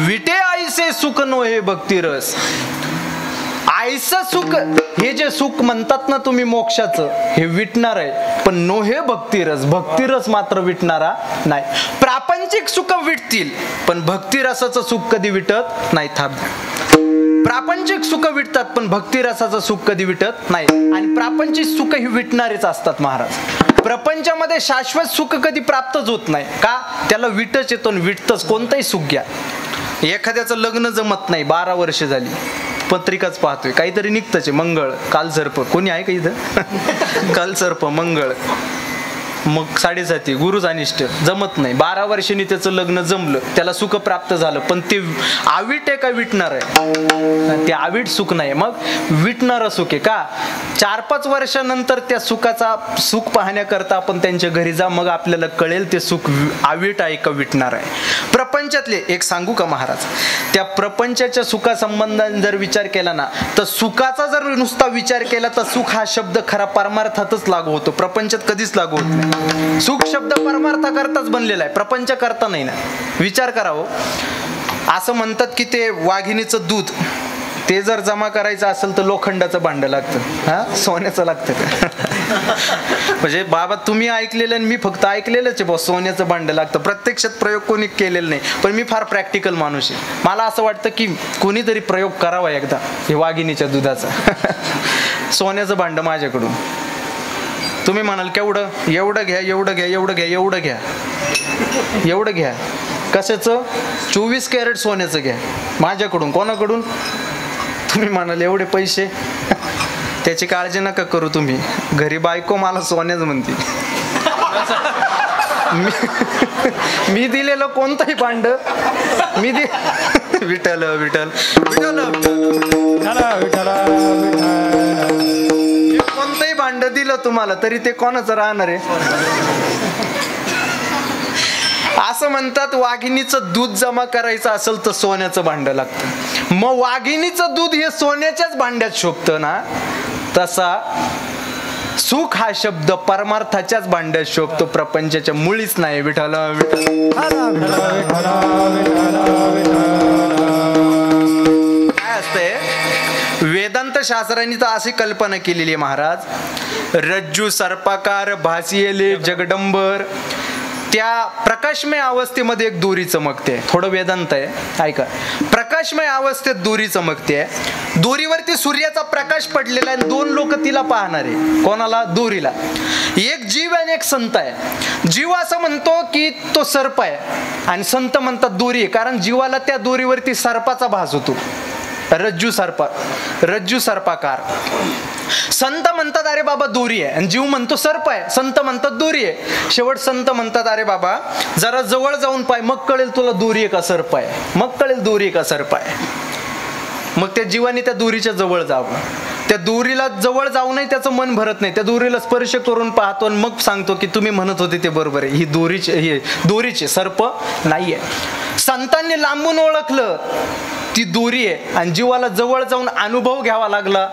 विटे आईचे सुख नवे भक्ती भक्ती रस. आईचं सुख, हे जे सुख म्हणतात ना तुम्ही मोक्षाचं, हे विटणार आहे, पण नो हे भक्तिरस. भक्तिरस मात्र विटणारा नाही. प्रापंचिक सुख विटतील, पण भक्तिरसाचं सुख कधी विटत नाही. प्रापंचिक सुख विटतात, पण भक्तिरसाचं सुख कधी विटत नाही. आणि प्रापंचिक सुख ही विटणारेच असतात महाराज. प्रपंचामध्ये शाश्वत सुख कधी प्राप्तच होत नाही. का? त्याला विटच येतो, विटतच. कोणतंही सुख घ्या. एखाद्याचं लग्न जमत नाही, 12 वर्ष झाली, पत्रिकाच पाहतोय, काहीतरी निघतच, मंगळ काल सर्प, कोणी आहे का इथं? काल सर्प मंगळ, मग 7.5 गुरुच अनिष्ट, जमत नाही. 12 वर्षांनी त्याचं लग्न जमलं, त्याला सुख प्राप्त झालं, पण ते आवीट आहे का विटणार आहे? ते आवीट सुख नाही, मग विटणारं सुख आहे. का? 4-5 वर्षानंतर त्या सुखाचा सुख पाहण्याकरता आपण त्यांच्या घरी जा, मग आपल्याला कळेल ते सुख आवीट आहे का विटणार आहे. प्रपंचातले एक सांगू का महाराज, त्या प्रपंचाच्या सुखासंबंधाने जर विचार केला ना, तर सुखाचा जर नुसता विचार केला तर सुख हा शब्द खरा परमार्थातच लागू होतो, प्रपंचात कधीच लागू होत नाही. सुख शब्द परमार्थाकरताच बनलेला आहे, प्रपंच करता नाही ना. विचार करावं. असं म्हणतात की ते वाघिणीचं दूध ते जर जमा करायचं असेल तर लोखंडाचं भांड लागतं, हा सोन्याचं लागतं. म्हणजे बाबा तुम्ही ऐकलेलं आणि मी फक्त ऐकलेलंच आहे, सोन्याचं भांड लागतं. प्रत्यक्षात प्रयोग कोणी केलेला नाही, पण मी फार प्रॅक्टिकल माणूस आहे. मला असं वाटतं की कोणीतरी प्रयोग करावा एकदा हे वाघिणीच्या दुधाचा. सोन्याचं भांड माझ्याकडून. तुम्ही म्हणाल केवढं? एवढं घ्या, एवढं घ्या, एवढं घ्या, एवढं घ्या, एवढं घ्या. कशाचं? 24 कॅरेट सोन्याचं घ्या माझ्याकडून. कोणाकडून? तुम्ही म्हणाल एवढे पैसे? त्याची काळजी नका करू तुम्ही. घरी बायको मला सोन्याच म्हणते. मी दिलेलं कोणतंही भांड मी विठ्ठल विठ्ठल विठ्ठल कोणतंही भांड दिलं तुम्हाला तरी ते कोणाचं राहणार आहे? असं म्हणतात वाघिणीचं दूध जमा करायचं असेल तर सोन्याचं भांड लागतं. मग वाघिणीचं दूध हे सोन्याच्याच भांड्यात शोभतं ना, तसा सुख हा शब्द परमार्थाच्याच भांड्यात शोभतो, प्रपंचाच्या मुळीच नाही. विठ्ठल काय असतंय, वेदांत शास्त्रांनी तर अशी कल्पना केलेली आहे महाराज, रज्जू सर्पाकार भासियले जगडंबर, त्या प्रकाशमय अवस्थेमध्ये एक दोरी चमकते. थोडं वेदांत आहे, ऐका. प्रकाशमय अवस्थेत दोरी चमकते, दोरीवरती सूर्याचा प्रकाश पडलेला आहे, दोन लोक तिला पाहणार आहे. कोणाला? दोरीला. एक जीव आणि एक संत आहे. जीव असं म्हणतो की तो सर्प आहे आणि संत म्हणतात दोरी आहे, कारण जीवाला त्या दोरीवरती सर्पाचा भास होतो. रज्जू सर्पाकार. संत म्हणतात अरे बाबा दोरी आहे, आणि जीव म्हणतो सर्प आहे. संत म्हणतात दोरी आहे. शेवट संत म्हणतात अरे बाबा जरा जवळ जाऊन पाय, मग कळेल तुला दोरी आहे का सर्प आहे, मग कळेल दोरी आहे का सर्प आहे. मग त्या जीवाने त्या दोरीच्या जवळ जावं. त्या दोरीला जवळ जाऊनही त्याचं मन भरत नाही, त्या दोरीला स्पर्श करून पाहतो आणि मग सांगतो की तुम्ही म्हणत होते ते बरोबर आहे, ही दोरीचे सर्प नाहीये. संतांनी लांबून ओळखलं ती दोरी आहे, आणि जीवाला जवळ जाऊन अनुभव घ्यावा लागला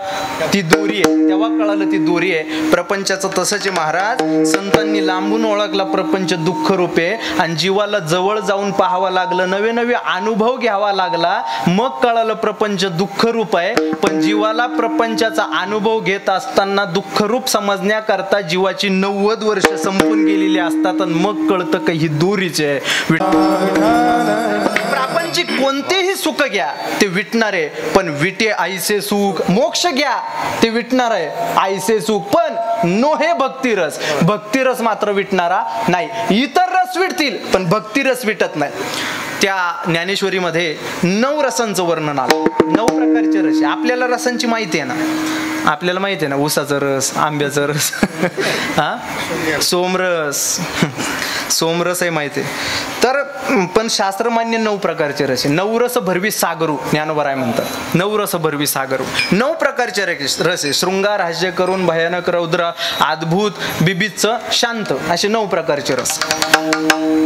ती दोरी आहे, तेव्हा कळालं ती दोरी आहे. प्रपंचाचं तसंच आहे महाराज. संतांनी लांबून ओळखला प्रपंच दुःख रूप आहे, आणि जीवाला जवळ जाऊन पाहावं लागलं, नवे नवे अनुभव घ्यावा लागला, मग कळालं प्रपंच दुःख रूप आहे. पण जीवाला प्रपंचाचा अनुभव घेत असताना दुःख रूप समजण्याकरता जीवाची 90 वर्ष संपून गेलेली असतात, आणि मग कळतं की ही दोरीच आहे. प्रापंचिक कोणतेही सुख घ्या ते विटणार आहे, पण विटे आईसे सुख. मोक्ष घ्या ते विटणार आहे, आईसे सुख, पण नो हे भक्तिरस. भक्तिरस मात्र विटणारा नाही. इतर रस विटतील पण भक्तिरस विटत नाही. त्या ज्ञानेश्वरीमध्ये 9 रसांचं वर्णन आलं. 9 प्रकारचे रस. आपल्याला रसांची माहिती आहे ना, आपल्याला माहिती आहे ना, ऊसाचा रस, आंब्याचा रस, सोमरस आहे माहिती आहे. तर पण शास्त्रमान्य 9 प्रकारचे रस आहे. 9 रस भरवी सागरू, ज्ञानोबराय म्हणतात. 9 रस भरवी सागरू. 9 प्रकारचे रस आहे. शृंगार, हास्य करून, भयानक, रौद्र, अद्भुत, बिबिच्च, शांत, असे 9 प्रकारचे रस.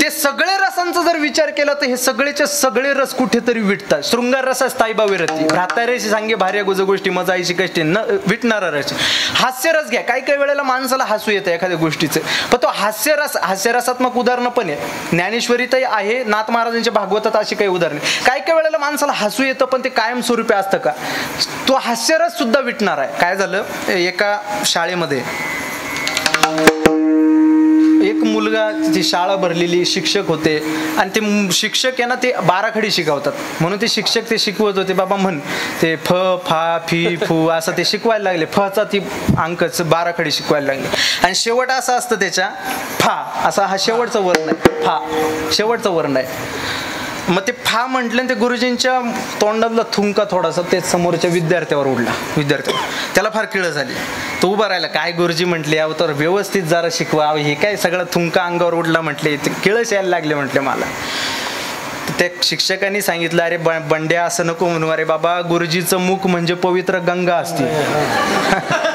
ते सगळे रसांचा जर विचार केला तर हे सगळेचे सगळे रस कुठेतरी विटतात. शृंगार रस स्थायीबा विरती, भ्रातारेशी सांगे भार्या गुज गोष्टी, मजाईशी कष्टी, न विटणारा रस. हास्य रस घ्या. काही काही वेळेला माणसाला हसू येतं एखाद्या गोष्टीचं, पण तो हास्यरसात्मक उदाहरणं पण आहे. ज्ञानेश्वरीतही आहे, नाथ महाराजांच्या भागवतात अशी काही उदाहरणे. काही काही वेळेला माणसाला हसू येतं, पण ते कायमस्वरूपी असतं का? तो हास्यरस सुद्धा विटणार आहे. काय झालं, एका शाळेमध्ये एक मुलगा, ती शाळा भरलेली, शिक्षक होते, आणि ते शिक्षक आहे ना ते बाराखडी शिकवतात, म्हणून ते शिक्षक ते शिकवत होते. बाबा म्हण ते फ फा फी फू असं ते शिकवायला लागले. फचा ती अंकच बाराखडी शिकवायला लागले, आणि शेवट असं असतं त्याच्या फा, असा हा शेवटचा वर्ण आहे. फा शेवटचा वर्ण आहे. मग ते फा म्हटलं, ते गुरुजींच्या तोंडातला थुंका थोडासा ते समोरच्या विद्यार्थ्यावर उडला. त्याला फार किळ झाली. तो उभा राहिला. काय गुरुजी म्हटले, अहो तर व्यवस्थित जरा शिकवा, हे काय सगळं थुंका अंगावर उडला म्हटले, किळस यायला लागले म्हटले मला. त्या शिक्षकांनी सांगितलं, अरे बंड्या असं नको म्हणू, अरे बाबा गुरुजीचं मुख म्हणजे पवित्र गंगा असते.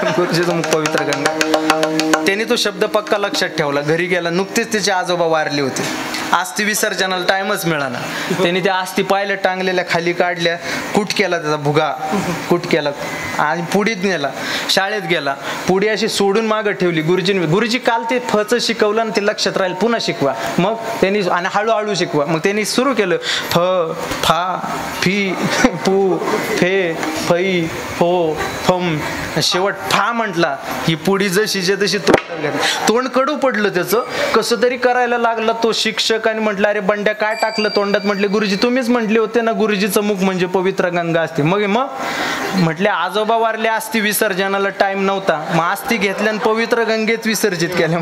गुरुजीचं मुख पवित्र गंगा. त्याने तो शब्द पक्का लक्षात ठेवला. घरी गेला, नुकतेच त्याचे आजोबा वारले होते. अस्थि विसर्जनाला टाइमच मिळाला. त्यांनी त्या अस्थि पायल्या टांगलेल्या खाली काढल्या, कूट केला त्याचा भुगा, कूट केला आणि पुडीत नेला. शाळेत गेला, पुडी अशी सोडून मागं ठेवली. गुरुजी काल ते फचं शिकवलं आणि ते लक्षात राहील, पुन्हा शिकवा. मग त्यांनी, आणि हळूहळू शिकवा. मग त्यांनी सुरू केलं, फ फा फी पू फे फई फो फम. शेवट फा म्हटला. ही पुडी जशीच्या तशी तोंड कडू पडलं त्याचं. कसं तरी करायला लागला तो शिक्षक, आणि म्हटलं, अरे बंड्या काय टाकलं तोंडात? म्हटले, गुरुजी तुम्हीच म्हटले होते ना गुरुजीचं मुख म्हणजे पवित्र गंगा असते. मग म्हटले, आजोबा आजोबा वारले, अस्थि विसर्जनाला टाइम नव्हता, मग अस्थि घेतल्या आणि पवित्र गंगेत विसर्जित केल्या.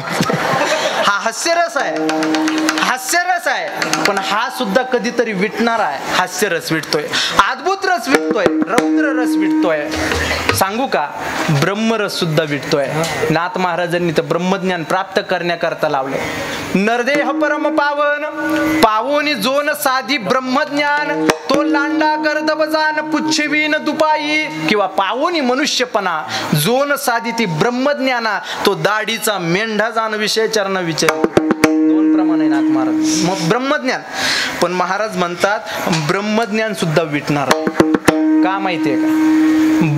हा हास्यरस आहे, हास्यरस आहे. पण हा सुद्धा कधीतरी विटणारा आहे. हास्यरस विटतोय, अद्भुत रस विटतोय, रौद्र रस विटतोय. सांगू का, ब्रह्मरस सुद्धा विटतोय. नाथ महाराजांनी तर ब्रह्मज्ञान प्राप्त करण्याकरता लावले. नरदेह परम पावन, पावोनी जोन साधी ब्रह्मज्ञान, तो लांडा गर्दब जान पुच्छवीन दुपाई. किंवा पावोनी मनुष्यपणा, जोन साधी ती ब्रह्मज्ञाना, तो दाढीचा मेंढा जाण विषय चरण विचार. दोन प्रमाण आहे नाथ महाराज. मग ब्रह्मज्ञान, पण महाराज म्हणतात ब्रह्मज्ञान सुद्धा विटणार. का माहितीये का,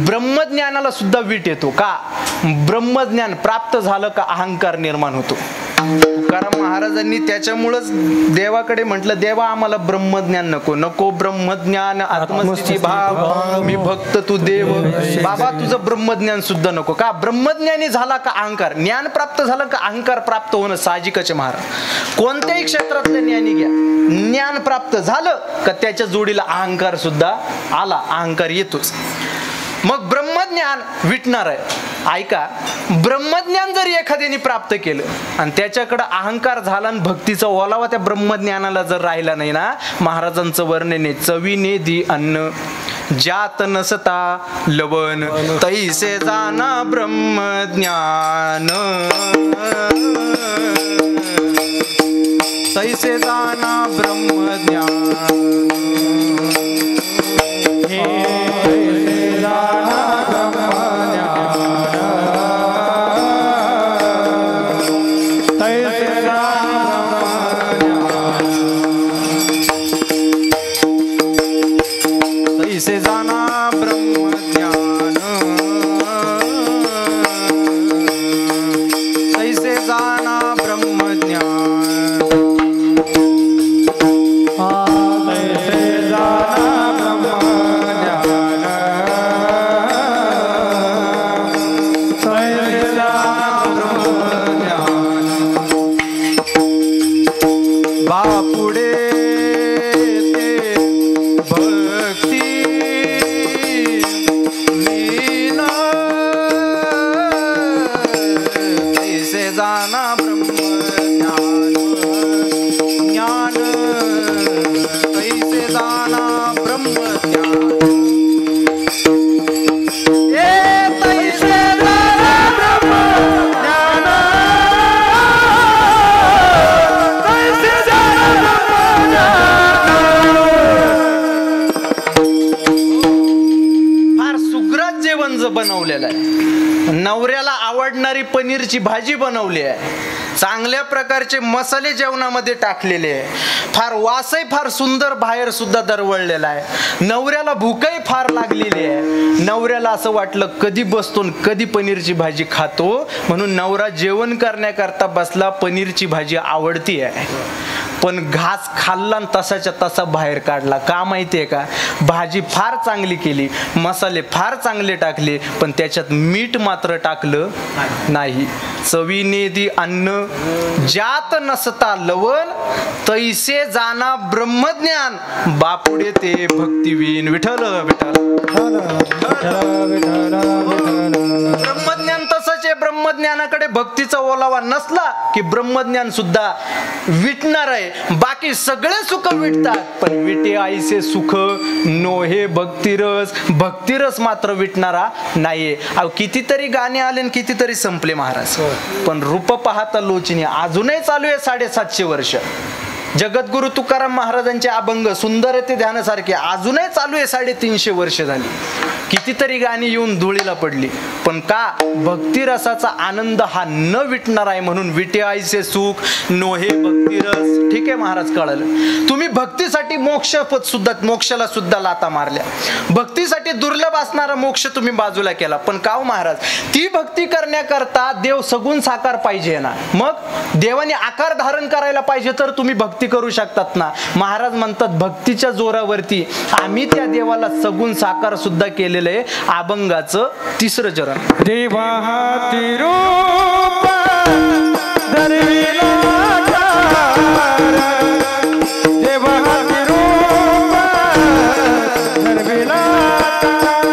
ब्रह्मज्ञानाला सुद्धा वीट येतो. का, ब्रह्मज्ञान प्राप्त झालं का अहंकार निर्माण होतो. तुकाराम महाराजांनी त्याच्यामुळेच देवाकडे म्हटलं, देवा आम्हाला ब्रह्मज्ञान नको, नको ब्रह्मज्ञान आत्मस्थिती भाव, मी भक्त तू देव. बाबा तुझं ब्रह्मज्ञान सुद्धा नको. का, ब्रह्मज्ञानी झाला का अहंकार, ज्ञान प्राप्त झालं का अहंकार प्राप्त होणं साहजिकच आहे महाराज. कोणत्याही क्षेत्रातलं ज्ञानी घ्या, ज्ञान प्राप्त झालं का त्याच्या जोडीला अहंकार सुद्धा आला, अहंकार येतोच. मग ब्रह्मज्ञान विटणार आहे. ऐका, ब्रह्मज्ञान जर एखाद्याने प्राप्त केलं आणि त्याच्याकडे अहंकार झाला आणि भक्तीचा ओलावा त्या ब्रह्मज्ञानाला जर राहिला नाही ना, महाराजांचं वर्णन आहे, चवीने दी अन्न ज्यात नसता लवण, तैसे जाना ब्रह्मज्ञान, तैसे जाना ब्रह्मज्ञान. तैसे जाना ब्रह्मज्ञान, तैसे जाना ब्रह्मज्ञान. बापुडे ते भक्ती लीला, तैसे जाना ब्रह्मज्ञान, ज्ञान तैसे जाना ब्रह्मज्ञान. बनवलेला आहे. नवऱ्याला आवडणारी पनीरची भाजी बनवली आहे, चांगल्या प्रकारचे मसाले जेवणामध्ये टाकलेले आहे, फार वासही फार सुंदर बाहेर सुद्धा दरवळलेला आहे. नवऱ्याला भूकही फार लागलेली आहे. नवऱ्याला असं वाटलं कधी बसतो कधी पनीरची भाजी खातो, म्हणून नवरा जेवण करण्याकरता बसला, पनीरची भाजी आवडती आहे, पण घास खाल्ला आणि तसाच्या तसा बाहेर काढला. का माहितीये का, भाजी फार चांगली केली, मसाले फार चांगले टाकले, पण त्याच्यात मीठ मात्र टाकलं नाही. चवीने दी अन्न ज्यात नसता लवण, तैसे जाना ब्रह्मज्ञान, बापुडे ते भक्तिवीन. विठ्ठल विठ्ठल. ब्रह्मज्ञान तसंच आहे. ब्रह्मज्ञानाकडे भक्तीचा ओलावा नसला की ब्रह्मज्ञान सुद्धा विटणार आहे. बाकी सगळे सुख विटतात, पण विटे आईसे सुख नोहे भक्तिरस. भक्तिरस मात्र विटणारा नाहीये. कितीतरी गाणे आले आणि कितीतरी संपले महाराज, पण रूप पाहता लोचनी अजूनही चालू आहे 750 वर्ष. जगद्गुरु तुकाराम महाराजांचे अभंग सुंदर ते ध्यानासारखे अजूनही चालू आहे, 350 वर्ष झाली. कितीतरी गाणी येऊन धुळीला पडली, पण का, भक्तिरसाचा आनंद हा न विटणार आहे. म्हणून विटे आईचे सुख नोहे भक्तिरस. ठीक आहे महाराज, कळलं. तुम्ही भक्तीसाठी मोक्षाला सुद्धा लाता मारल्या. भक्तीसाठी दुर्लभ असणारा मोक्ष तुम्ही बाजूला केला, पण का महाराज, ती भक्ती करण्याकरता देव सगुण साकार पाहिजे ना. मग देवाने आकार धारण करायला पाहिजे तर तुम्ही भक्ती करू शकतात ना. महाराज म्हणतात भक्तीच्या जोरावरती आम्ही त्या देवाला सगुण साकार सुद्धा केलेलं आहे. अभंगाचं 3रं चरण. देवा हाती रूप धरविला ठार, देवा हाती रूप धरविला ठार,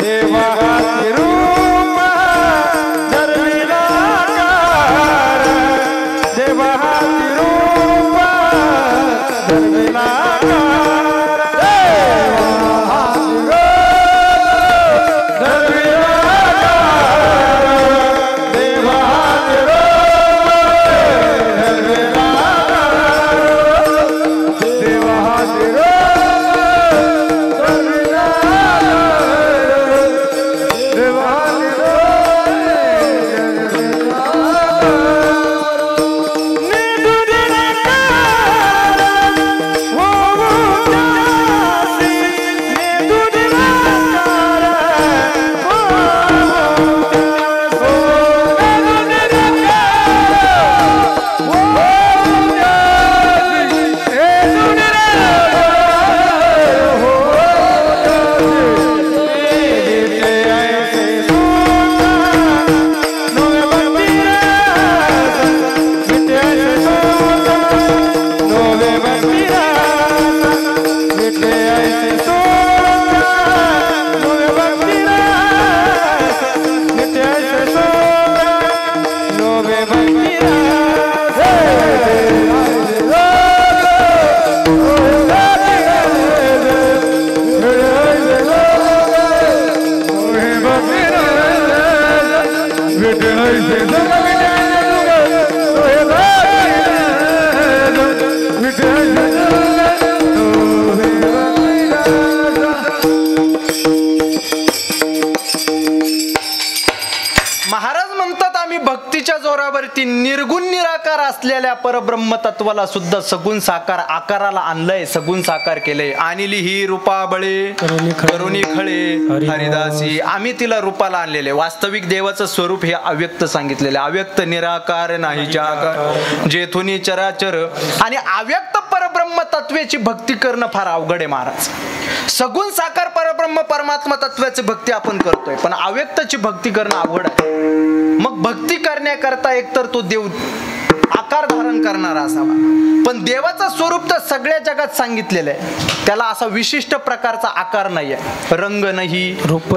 देवा हाती रूप धरविला आकार देवा हाती रूप धरविला आकार देवा हाती रूप धरविला आकार देवा हाती रूप धरविला आकार देवा हाती रूप महाराज म्हणतात आम्ही भक्तीच्या जोरावरती निर्गुण निराकार असलेल्या परब्रह्म तत्वाला सुद्धा सगुण साकार आकाराला आणलंय, सगुण साकार केलंय. आणली ही रूपा बळे करुणी खळे हरिदासी. आम्ही तिला रूपाला आणलेले. वास्तविक देवाचं स्वरूप हे अव्यक्त सांगितलेले. अव्यक्त निराकार नाहीच्या आकार जेथुनी चराचर. आणि अव्यक्त परब्रह्म तत्वाची भक्ती करणं फार अवघड आहे महाराज. सगुण साकार परब्रह्म परमात्मा तत्वाची भक्ती आपण करतोय, पण अव्यक्तची भक्ती करणं अवघड आहे. मग भक्ती करण्याकरता एकतर तो देव आकार धारण करणारा असावा. पण देवाचं स्वरूप तर सगळ्या जगात सांगितलेलं आहे. त्याला असा विशिष्ट प्रकारचा आकार नाही आहे. रंग नाही, रूप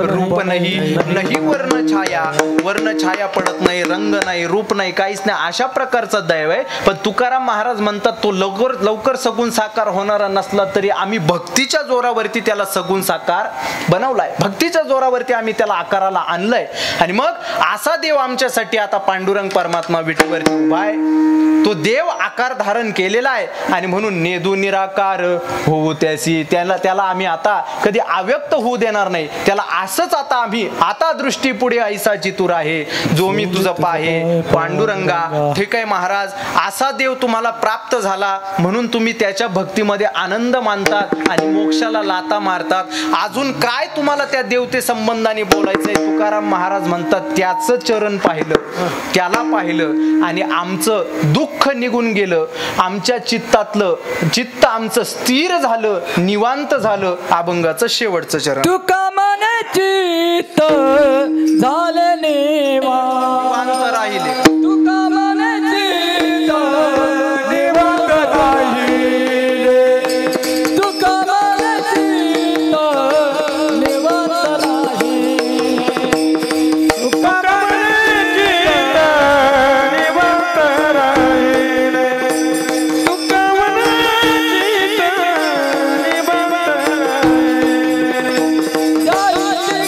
नाही, नाही वर्ण छाया, वर्ण छाया पडत नाही, रंग नाही, रूप नाही, काहीच नाही. अशा प्रकारचा दैव आहे. पण तुकाराम महाराज म्हणतात तो लवकर सगुण साकार होणारा नसला तरी आम्ही भक्तीच्या जोरावरती त्याला सगुण साकार बनवलाय. भक्तीच्या जोरावरती आम्ही त्याला आकाराला आणलंय. आणि मग असा देव आमच्यासाठी आता पांडुरंग परमात्मा विठूवरती उभा आहे. तो देव आकार धारण केलेला आहे. आणि म्हणून नेदू निराकार होऊ त्यासी. त्याला आम्ही आता कधी अव्यक्त होऊ देणार नाही. त्याला असंच आता दृष्टी पुढे ऐसाची तूर आहे जो मी तुझं पाहे पांडुरंगा. ठीक आहे महाराज, असा देव तुम्हाला प्राप्त झाला म्हणून तुम्ही त्याच्या भक्तीमध्ये आनंद मानतात आणि मोक्षाला लाता मारतात. अजून काय तुम्हाला त्या देवते संबंधाने बोलायचंय? तुकाराम महाराज म्हणतात त्याचं चरण पाहिलं, त्याला पाहिलं आणि आमचं दुःख निघून गेलं. आमच्या चित्त आमचं स्थिर झालं, निवांत झालं. अभंगाचं शेवटचं चरण. तुका मन चित्त झाले निवांत राहिले. तुका मन चित्त निवांत राहिले. तुका मन चित्त निवांत राहिले. तुका मन चित्त निवांत राहिले. तुका मन चित्त निवांत राहिले. जय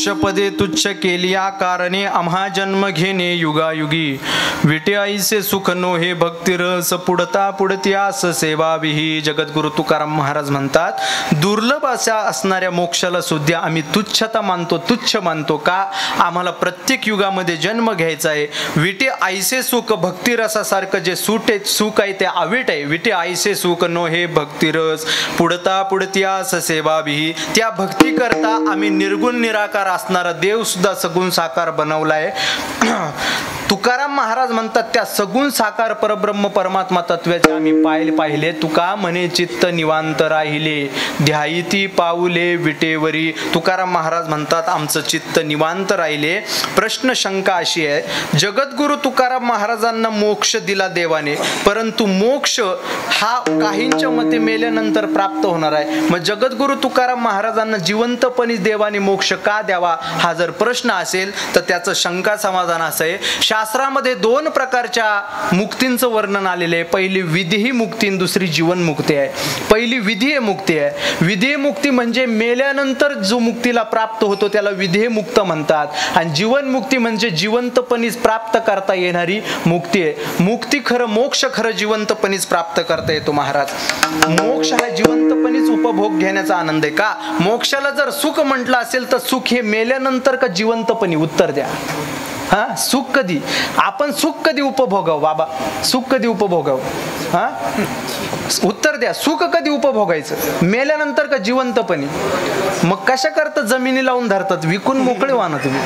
मोक्षपदे तुच्छ केलिया कारणे आम्हा जन्म घेणे युगायुगी विटे आईसे सुख नो हे भक्तिरस पुढता पुढत्यास सेवाविही. जगद्गुरु तुकाराम महाराज म्हणतात दुर्लभ अशा असणाऱ्या मोक्षाला सुद्धा आम्ही तुच्छता मानतो, तुच्छ मानतो. का? आम्हाला प्रत्येक युगामध्ये जन्म घ्यायचा आहे. विटे आईसे सुख भक्तिरसासारखं जे सुख आहे ते अवीट आहे. विटे आईसे सुख नो हे भक्तिरस पुढता पुढत्यास सेवाविही. त्या भक्ती करता आम्ही निर्गुण निराकार असणारा देव सुद्धा सगुण साकार बनवलाय. तुकाराम महाराज म्हणतात त्या सगुण साकार परब्रह्म परमात्मा तत्वाचे आम्ही पाहिले. तुका म्हणे चित्त निवांत राहिले ध्यायिती पाऊले विटेवरी. तुकाराम महाराज म्हणतात आमचं चित्त निवांत राहिले. प्रश्न शंका अशी आहे, जगद्गुरु तुकाराम महाराजांना मोक्ष दिला देवाने, परंतु मोक्ष हा काहींच्या मते मेल्यानंतर प्राप्त होणार आहे. मग जगद्गुरु तुकाराम महाराजांना जिवंतपणे देवाने मोक्ष का द्यावा हा जर प्रश्न असेल तर त्याचं शंका समाधान असं आहे. शास्त्रामध्ये 2 प्रकारच्या मुक्तींचं वर्णन आलेलं आहे. पहिली विधी मुक्ती आणि दुसरी जीवन मुक्ती आहे. पहिली विधी मुक्ती आहे. विधी मुक्ती म्हणजे मेल्यानंतर जो मुक्तीला प्राप्त होतो त्याला विधी मुक्त म्हणतात. आणि जीवन मुक्ती म्हणजे जिवंतपणीच प्राप्त करता येणारी मुक्ती आहे. मुक्ती खरं, मोक्ष खरं जिवंतपणीच प्राप्त करता येतो महाराज. मोक्ष हा जिवंतपणीच उपभोग घेण्याचा आनंद आहे. का? मोक्षाला जर सुख म्हटलं असेल तर सुख हे मेल्यानंतर का जिवंतपणी? उत्तर द्या. हा, सुख कधी? आपण सुख कधी उपभोगावं बाबा? सुख कधी उपभोगावं? हा, उत्तर द्या. सुख कधी उपभोगायचं? मेल्यानंतर का जिवंतपणी? मग कशा करता जमिनी लावून धरतात? विकून मोकळे व्हा ना तुम्ही.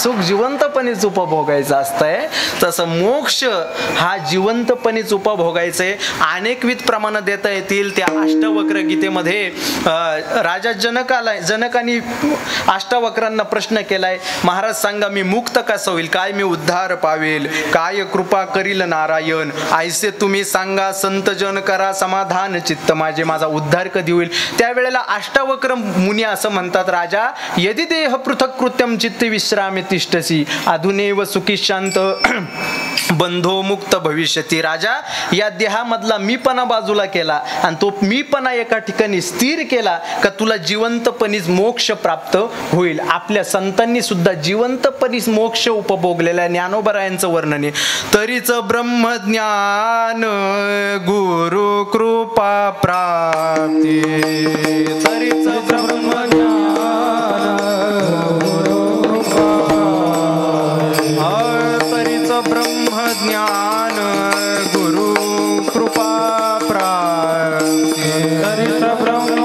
सुख जिवंतपणीच उपभोगायचं असतंय. तसं मोक्ष हा जिवंतपणीच उपभोगायचंय. अनेकविध प्रमाणं देता येतील. त्या अष्टवक्र गीतेमध्ये राजा जनकाने अष्टावक्रांना प्रश्न केलाय, महाराज सांगा मी मुक्त कसं होईल? काय मी उद्धार पावेल? काय कृपा करील नारायण? ऐसे तुम्ही सांगा संत जन करा समाधान चित्त माझे. माझा उद्धार कधी होईल? त्यावेळेला अष्टावक्र मुनी असं म्हणतात, राजा यदि देह पृथक कृत्यम चित्त विश्रामे तिष्ठसी अधुनेव सुखी शांत बंधो मुक्त भविष्यती. राजा या देहामधला मीपणा बाजूला केला आणि तो मीपणा एका ठिकाणी स्थिर केला का तुला जिवंतपणीच मोक्ष प्राप्त होईल. आपल्या संतांनी सुद्धा जिवंतपणीच मोक्ष उपभोगलेला ज्ञानोबरायांचं वर्णन आहे. तरीच ब्रह्मज्ञान गुरु कृपा प्राप्ती. तरीच ब्रह्मज्ञान ज्ञान गुरु कृपा प्राप्ती. तरीच ब्रह्मज्ञान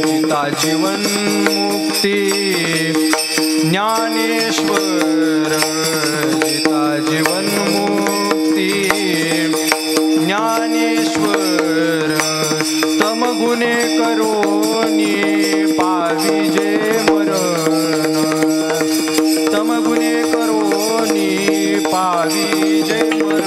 गीता जीवन मुक्ती ज्ञानेश्वर. गीता जीवन मुक्ती ज्ञानेश्वर. तमगुणे करोनी पाविजे मरण. तमगुणे करोनी पाविजे मरण.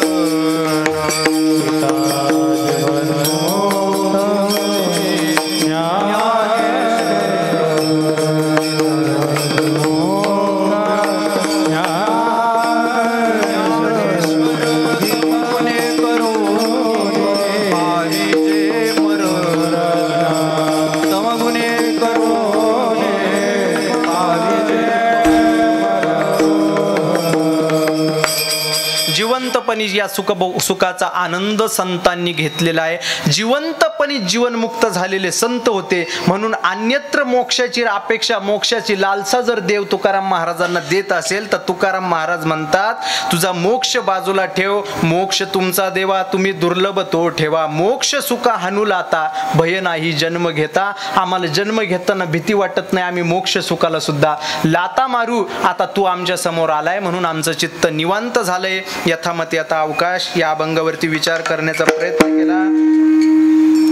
जिवंतपणी या सुखाचा आनंद संतांनी घेतलेला आहे. जिवंतपणी जीवनमुक्त झालेले संत होते. म्हणून अन्यत्र मोक्षाची अपेक्षा, मोक्षाची लालसा जर देव तुकाराम महाराजांना देत असेल तर तुकाराम महाराज म्हणतात तुझा मोक्ष बाजूला ठेव. मोक्ष तुमचा देवा तुम्ही दुर्लभ तो ठेवा. मोक्ष सुखा हनु लाता भय नाही जन्म घेता. आम्हाला जन्म घेताना भीती वाटत नाही. आम्ही मोक्ष सुखाला सुद्धा लाता मारू. आता तू आमच्या समोर आलाय म्हणून आमचं चित्त निवांत झालंय. यथामती आता अवकाश या अभंगावरती विचार करण्याचा प्रयत्न केला.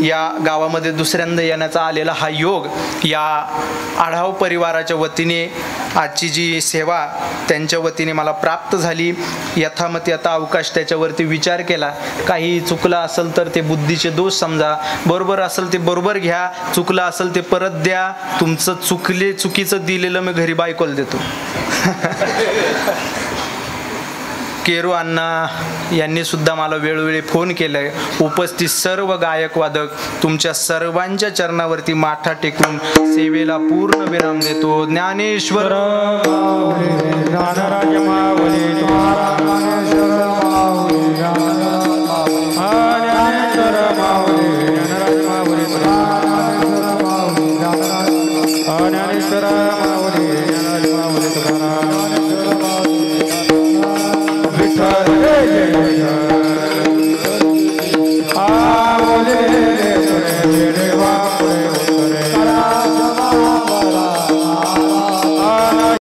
या गावामध्ये दुसऱ्यांदा येण्याचा आलेला हा योग या आढाव परिवाराच्या वतीने आजची जी सेवा त्यांच्या वतीने मला प्राप्त झाली. यथामती आता अवकाश त्याच्यावरती विचार केला. काही चुकलं असेल तर ते बुद्धीचे दोष समजा, बरोबर असेल ते बरोबर घ्या, चुकलं असेल ते परत द्या. तुमचं चुकीचं दिलेलं मी घरी बायकोला देतो. केरू अण्णा यांनी सुद्धा मला वेळोवेळी फोन केलाय. उपस्थित सर्व गायक वादक तुमच्या सर्वांच्या चरणावरती माथा टेकून सेवेला पूर्ण विराम देतो. ज्ञानेश्वर ज्ञानराज माऊली तुम्हारा ज्ञानेश्वर